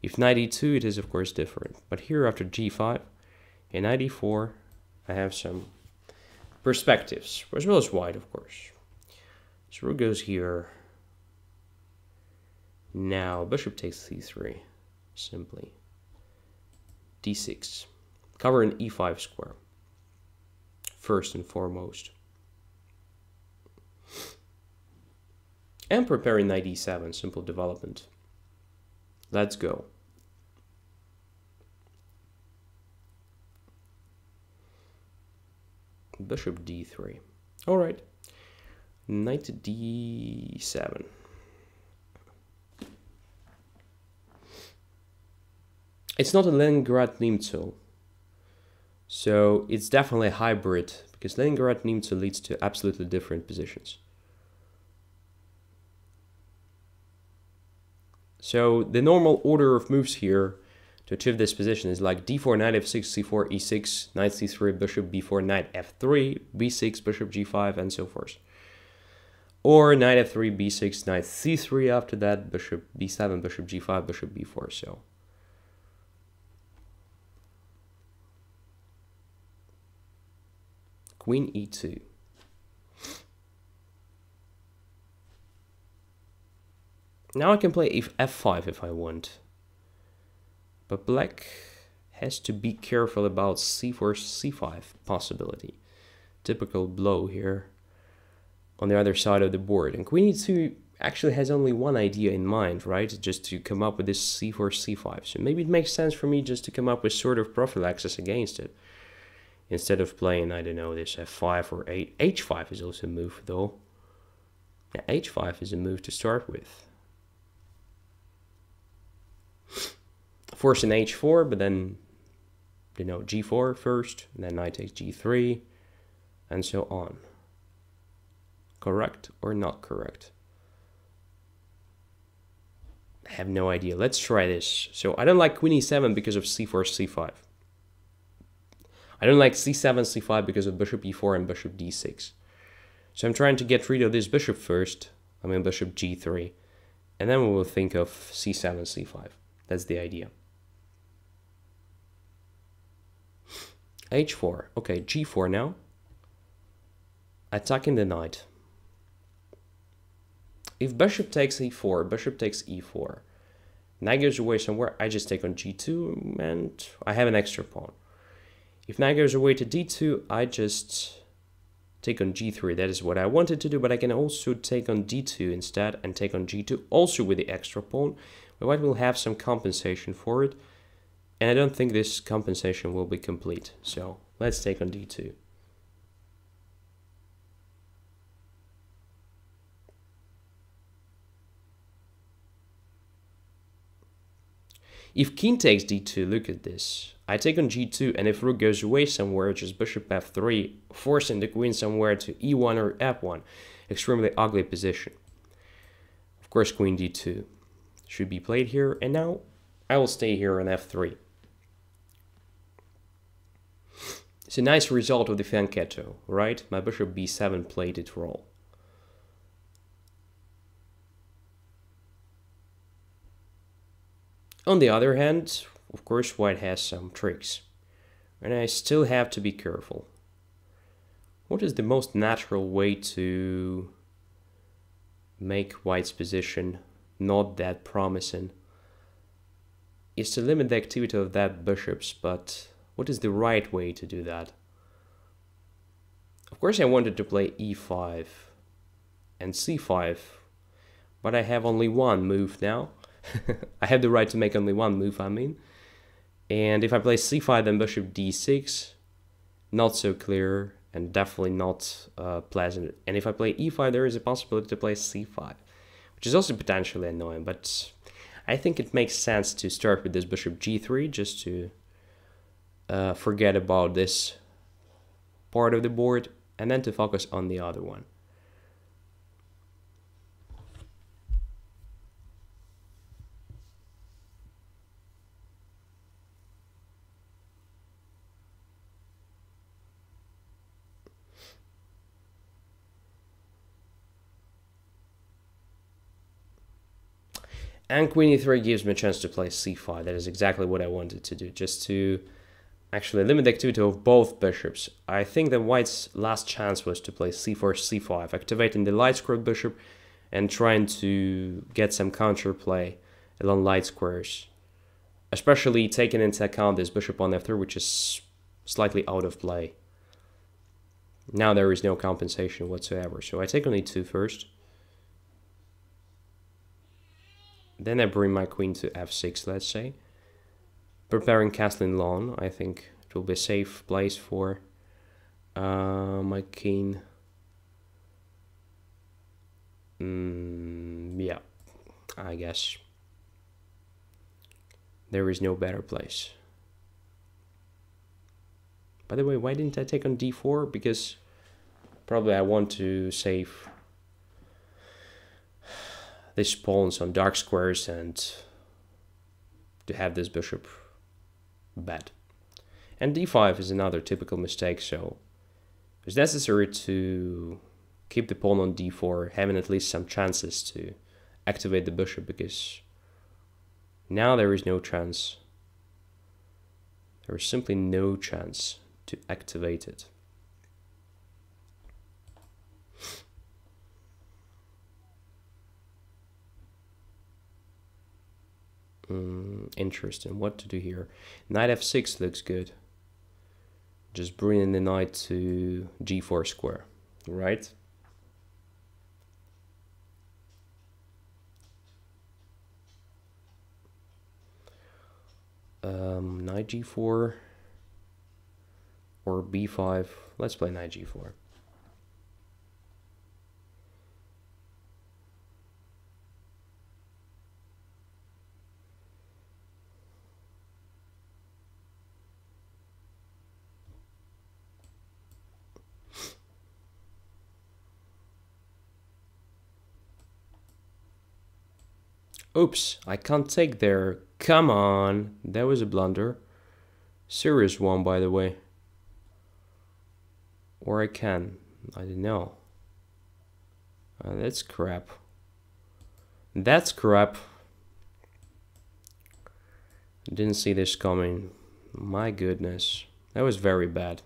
If knight e2, it is of course different. But here after g5 and knight e4, I have some perspectives, as well as white, of course. So rook goes here. Now bishop takes c3, simply. d6, cover an e5 square, first and foremost. And preparing knight e7, simple development. Let's go. Bishop d3. All right. Knight to d7. It's not a Leningrad Nimzo, so it's definitely a hybrid, because Leningrad Nimzo leads to absolutely different positions. So the normal order of moves here to achieve this position is like d4, knight f6, c4, e6, knight c3, bishop b4, knight f3, b6, bishop g5, and so forth. Or knight f3, b6, knight c3 after that, bishop b7, bishop g5, bishop b4, so. Queen e2. Now I can play f5 if I want. But black has to be careful about c4, c5 possibility. Typical blow here on the other side of the board. And queen e2 actually has only one idea in mind, right? Just to come up with this c4, c5. So maybe it makes sense for me just to come up with sort of prophylaxis against it. Instead of playing, I don't know, this f5 or h5 is also a move though. Yeah, h5 is a move to start with. Forcing h4, but then, you know, g4 first, and then knight takes g3, and so on. Correct or not correct? I have no idea. Let's try this. So I don't like queen e7 because of c4, c5. I don't like c7, c5 because of bishop e4 and bishop d6. So I'm trying to get rid of this bishop first. I mean bishop g3. And then we will think of c7, c5. That's the idea. h4. Okay, g4 now. Attacking the knight. If bishop takes e4, bishop takes e4. Knight goes away somewhere, I just take on g2 and I have an extra pawn. If knight goes away to d2, I just take on g3. That is what I wanted to do, but I can also take on d2 instead and take on g2 also with the extra pawn, But white will have some compensation for it, and I don't think this compensation will be complete. So let's take on d2. If king takes d2, look at this. I take on g2, and if rook goes away somewhere, just bishop f3, forcing the queen somewhere to e1 or f1. Extremely ugly position. Of course, queen d2 should be played here, and now I will stay here on f3. It's a nice result of the Fianchetto, right? My bishop b7 played its role. On the other hand, of course, white has some tricks, and I still have to be careful. What is the most natural way to make white's position not that promising? Is to limit the activity of that bishops, but what is the right way to do that? Of course, I wanted to play e5 and c5, but I have only one move now. I have the right to make only one move, I mean. And if I play c5, then bishop d6, not so clear and definitely not pleasant. And if I play e5, there is a possibility to play c5, which is also potentially annoying, but I think it makes sense to start with this bishop g3 just to forget about this part of the board and then to focus on the other one. And queen e3 gives me a chance to play c5. That is exactly what I wanted to do, just to actually limit the activity of both bishops. I think that white's last chance was to play c4, c5, activating the light squared bishop and trying to get some counterplay along light squares, especially taking into account this bishop on f3, which is slightly out of play. Now there is no compensation whatsoever, so I take on e2 first. Then I bring my queen to f6, let's say. Preparing castling long. I think it will be a safe place for my king. Yeah, I guess there is no better place. By the way, why didn't I take on d4? Because probably I want to save these pawns on dark squares and to have this bishop bad. And d5 is another typical mistake, so it's necessary to keep the pawn on d4, having at least some chances to activate the bishop, because now there is no chance. There is simply no chance to activate it. Interesting. What to do here? Knight f6 looks good. Just bringing the knight to g4 square, right? Knight g4 or b5. Let's play knight g4. Oops, I can't take there. Come on. That was a blunder. Serious one, by the way. Or I can. I don't know. That's crap. That's crap. Didn't see this coming. My goodness. That was very bad.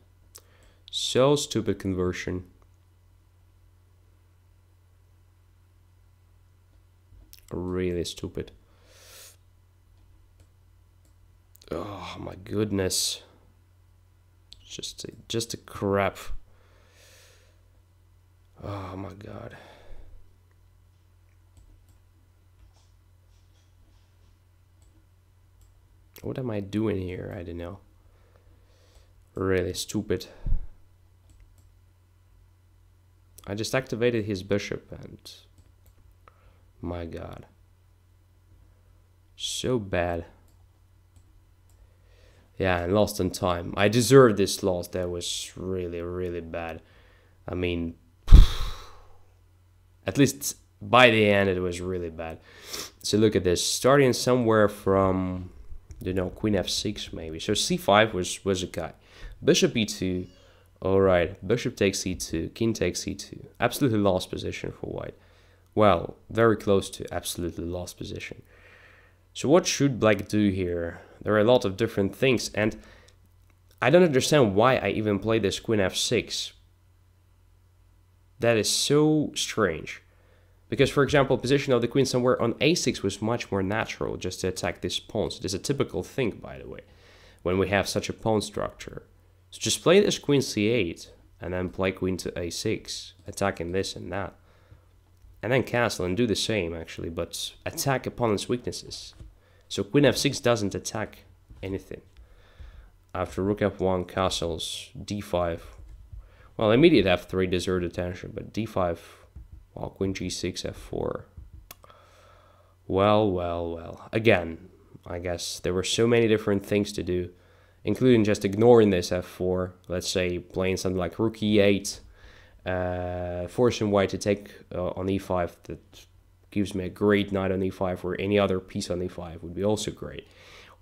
So stupid conversion. Really stupid. Oh my goodness. Just a crap. Oh my god. What am I doing here? I don't know. Really stupid. I just activated his bishop and... my god. So bad. Yeah, and lost in time. I deserved this loss. That was really, really bad. I mean... at least by the end it was really bad. So look at this. Starting somewhere from... you know, queen f6 maybe. So c5 was a guy. Bishop e2. Alright, bishop takes e2, king takes e2. Absolutely lost position for white. Well, very close to absolutely lost position. So what should black do here? There are a lot of different things, and I don't understand why I even played this queen f6. That is so strange. Because, for example, position of the queen somewhere on a6 was much more natural, just to attack this pawn. So this is a typical thing, by the way, when we have such a pawn structure. So just play this queen c8, and then play queen to a6, attacking this and that. And then castle and do the same, actually, but attack opponent's weaknesses. So queen f6 doesn't attack anything. After rook f1, castles, d5. Well, immediate f3 deserved attention, but d5, well, queen g6, f4. Well. Again, I guess there were so many different things to do, including just ignoring this f4. Let's say playing something like rook e8, forcing white to take on e5. That gives me a great knight on e5, or any other piece on e5 would be also great.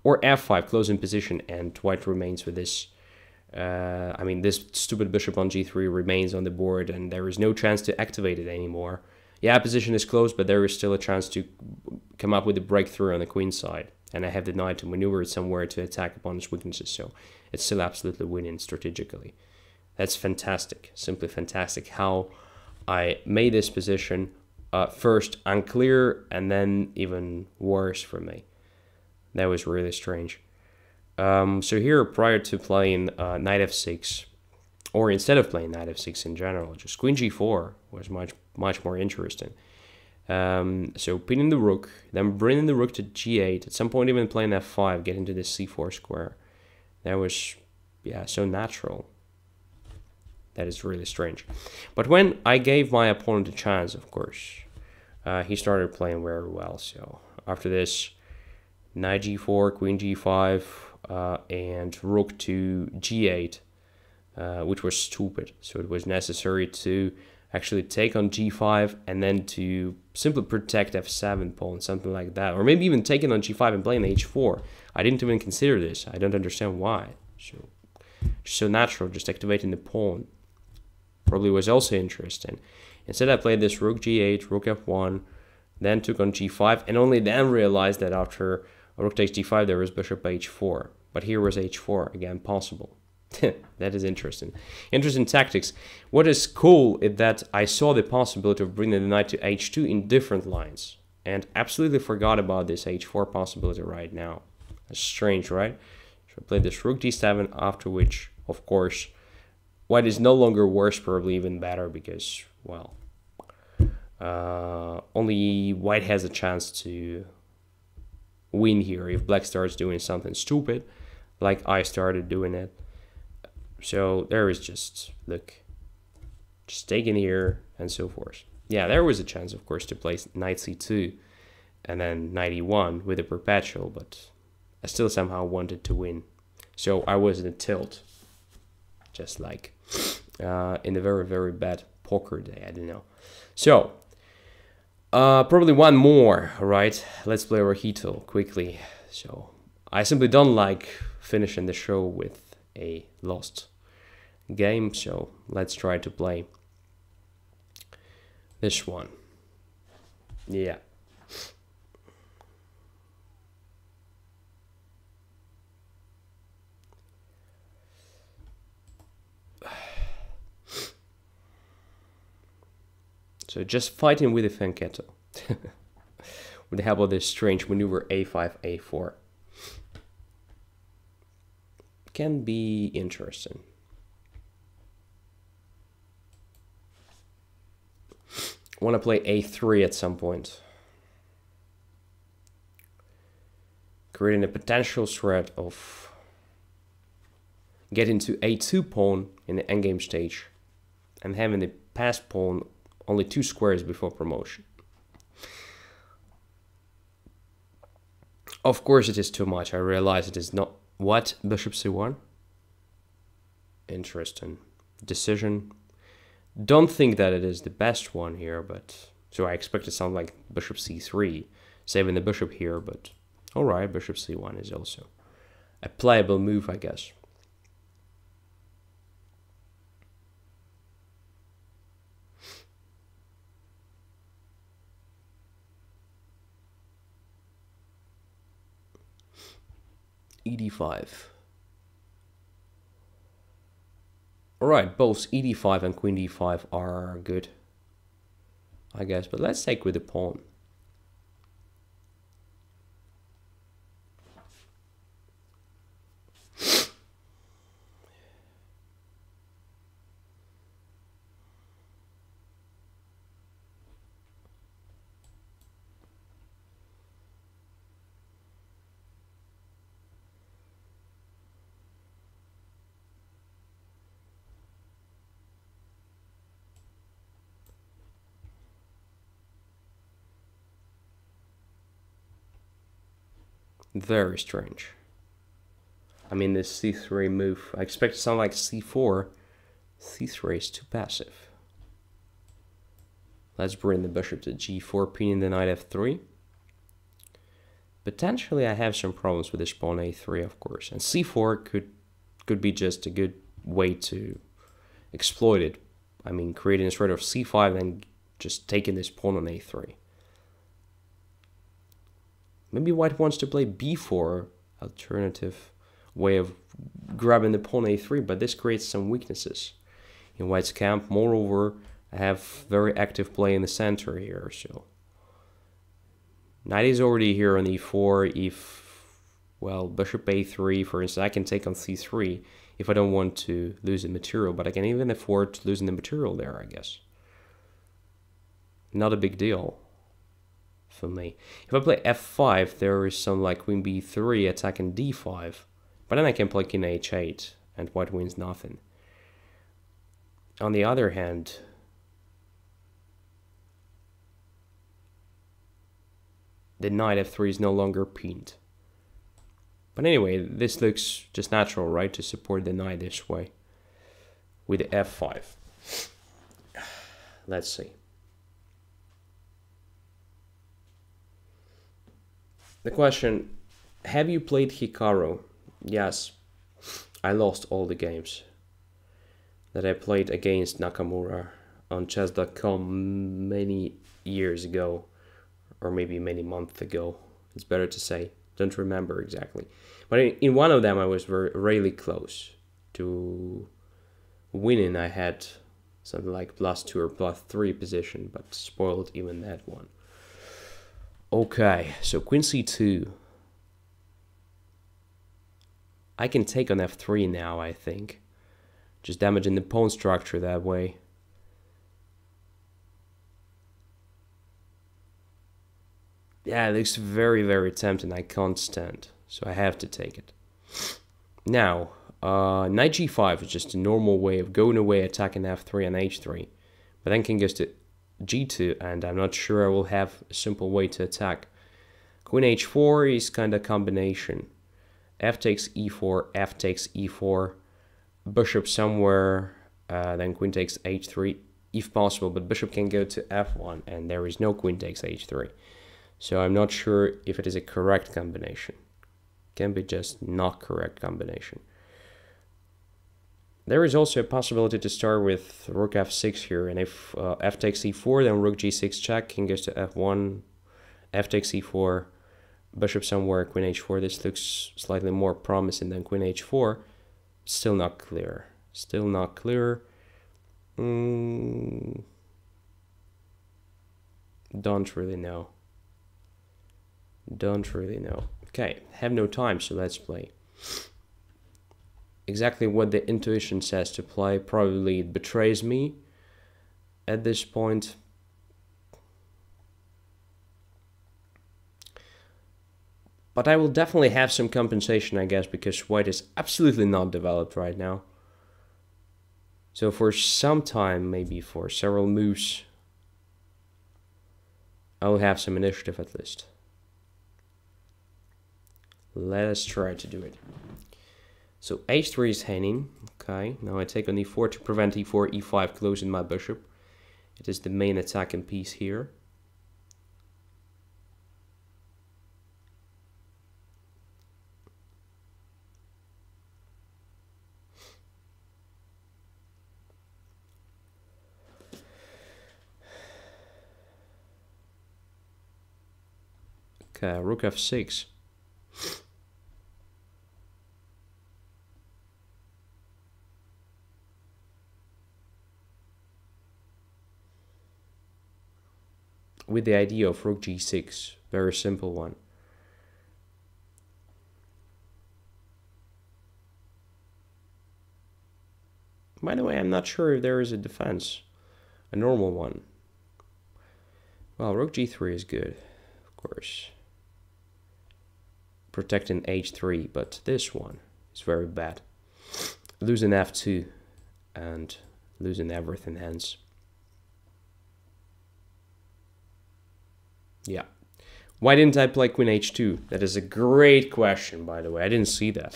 Or f5, closing position, and white remains with this. I mean, this stupid bishop on g3 remains on the board, and there is no chance to activate it anymore. Yeah, position is closed, but there is still a chance to come up with a breakthrough on the queen side. And I have the knight to maneuver it somewhere to attack opponent's weaknesses, so it's still absolutely winning strategically. That's fantastic, simply fantastic how I made this position first unclear and then even worse for me. That was really strange. So here, prior to playing knight f6, or instead of playing knight f6 in general, just queen g4 was much more interesting. So pinning the rook, then bringing the rook to g8, at some point even playing f5, getting to this c4 square. That was, yeah, so natural. That is really strange. But when I gave my opponent a chance, of course, he started playing very well. So after this, knight g4, queen g5, and rook to g8, which was stupid. So it was necessary to actually take on g5 and then to simply protect f7 pawn, something like that. Or maybe even taking on g5 and playing h4. I didn't even consider this. I don't understand why. So natural, just activating the pawn. Probably was also interesting. Instead I played this rook g8, rook f1, then took on g5, and only then realized that after rook takes g5 there was bishop h4. But here was h4, again possible. That is interesting. Interesting tactics. What is cool is that I saw the possibility of bringing the knight to h2 in different lines, and absolutely forgot about this h4 possibility right now. That's strange, right? So I played this rook d7, after which, of course, white is no longer worse, probably even better, because, well, only white has a chance to win here if black starts doing something stupid, like I started doing it. So there is just, look, just taking here and so forth. Yeah, there was a chance, of course, to play knight c2 and then knight e1 with a perpetual, but I still somehow wanted to win. So I was in a tilt, just like in a very, very bad poker day, I don't know. So, probably one more, right? Let's play Rojito quickly. So, I simply don't like finishing the show with a lost game, so let's try to play this one. Yeah. So just fighting with a Fianchetto. With the help of this strange maneuver a5, a4. Can be interesting. I want to play a3 at some point. creating a potential threat of getting to a2 pawn in the endgame stage and having the passed pawn only 2 squares before promotion. Of course it is too much. I realize it is not. What? Bishop c1? Interesting decision. Don't think that it is the best one here, but so I expect it to sound like bishop c3, saving the bishop here, but alright, bishop c1 is also a playable move, I guess. ed5. Alright, both ed5 and queen d5 are good, I guess, but let's take with the pawn. Very strange. I mean, this c3 move, I expect it to sound like c4. c3 is too passive. Let's bring the bishop to g4, pinning the knight f3. Potentially I have some problems with this pawn a3, of course, and c4 could be just a good way to exploit it. I mean, creating a threat of c5 and just taking this pawn on a3. Maybe white wants to play b4, alternative way of grabbing the pawn a3, but this creates some weaknesses in white's camp. Moreover, I have very active play in the center here, so knight is already here on e4. If, well, bishop a3, for instance, I can take on c3 if I don't want to lose the material, but I can even afford losing the material there, I guess. Not a big deal for me. If I play f5, there is some like queen b3 attacking d5, but then I can play king h8 and white wins nothing. On the other hand, the knight f3 is no longer pinned. But anyway, this looks just natural, right, to support the knight this way with the f5. Let's see. The question, have you played Hikaru? Yes, I lost all the games that I played against Nakamura on chess.com many years ago, or maybe many months ago. It's better to say, don't remember exactly. But in one of them I was really close to winning. I had something like +2 or +3 position, but spoiled even that one. Okay, so queen c2. I can take on f3 now, I think. Just damaging the pawn structure that way. Yeah, it looks very, very tempting. I can't stand, so I have to take it. Now, knight g5 is just a normal way of going away, attacking f3 and h3. But then king goes to g2, and I'm not sure I will have a simple way to attack. Queen h4 is kind of combination. F takes e4, F takes e4, bishop somewhere, then queen takes h3 if possible, but bishop can go to f1 and there is no queen takes h3. So I'm not sure if it is a correct combination. Can be just not correct combination. There is also a possibility to start with rook f6 here, and if f takes e4, then rook g6 check, king goes to f1, f takes e4, bishop somewhere, queen h4. This looks slightly more promising than queen h4. Still not clear. Still not clear. Don't really know. Don't really know. Okay, have no time, so let's play. Exactly what the intuition says to play. Probably it betrays me at this point. But I will definitely have some compensation, I guess, because white is absolutely not developed right now. So for some time, maybe for several moves, I will have some initiative at least. Let us try to do it. So h3 is hanging. Okay, now I take on e4 to prevent e4, e5 closing my bishop. It is the main attacking piece here. Okay, rook f6. With the idea of rook g6, very simple one. By the way, I'm not sure if there is a defense, a normal one. Well, rook g3 is good, of course, protecting h3, but this one is very bad. Losing f2 and losing everything hence. Yeah. Why didn't I play queen h2? That is a great question, by the way. I didn't see that.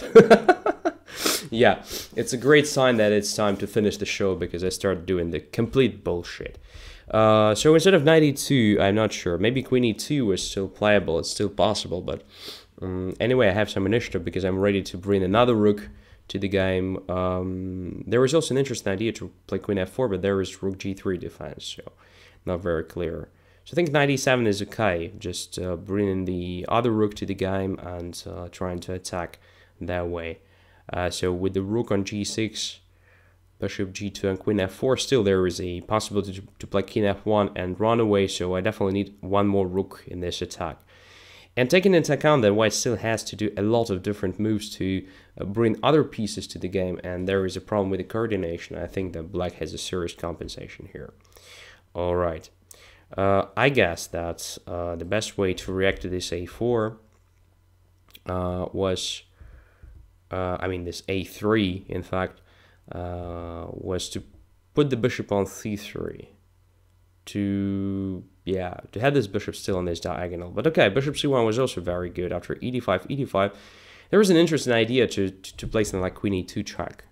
Yeah, it's a great sign that it's time to finish the show because I started doing the complete bullshit. So instead of knight e2, I'm not sure. Maybe queen e2 is still playable. It's still possible, but anyway, I have some initiative because I'm ready to bring another rook to the game. There was also an interesting idea to play queen f4, but there is rook g3 defense, so not very clear. So I think knight e7 is okay, just bringing the other rook to the game and trying to attack that way. So with the rook on g6, bishop g2 and queen f4, still there is a possibility to play king f1 and run away, so I definitely need one more rook in this attack. And taking into account that white still has to do a lot of different moves to bring other pieces to the game, and there is a problem with the coordination, I think that black has a serious compensation here. Alright. I guess that the best way to react to this a4 was, this a3, in fact, was to put the bishop on c3 to have this bishop still on this diagonal. But okay, bishop c1 was also very good. After e5, there was an interesting idea to play something like queen e2 check.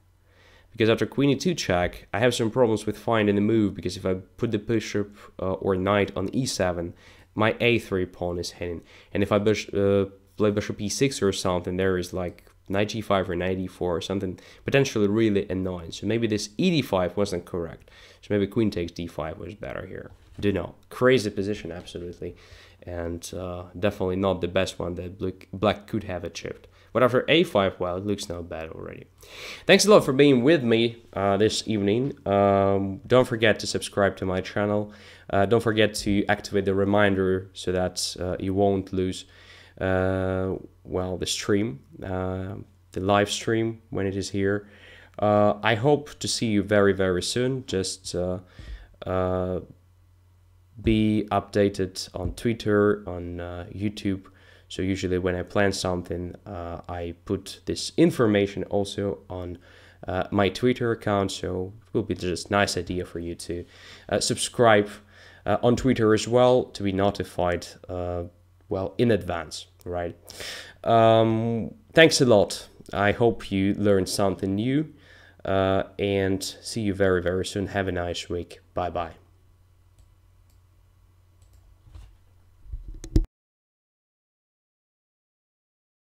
Because after queen e2 check, I have some problems with finding the move, because if I put the bishop or knight on e7, my a3 pawn is hidden. And if I play bishop e6 or something, there is like knight g5 or knight e4 or something potentially really annoying. So maybe this e5 wasn't correct. So maybe queen takes d5 was better here. Don't know. Crazy position, absolutely. And definitely not the best one that black could have achieved. But after a5, well, it looks not bad already. Thanks a lot for being with me this evening. Don't forget to subscribe to my channel. Don't forget to activate the reminder so that you won't lose the stream, the live stream when it is here. I hope to see you very, very soon. Just be updated on Twitter, on YouTube. So usually when I plan something, I put this information also on my Twitter account. So it will be just a nice idea for you to subscribe on Twitter as well to be notified in advance, right? Thanks a lot. I hope you learned something new and see you very, very soon. Have a nice week. Bye-bye.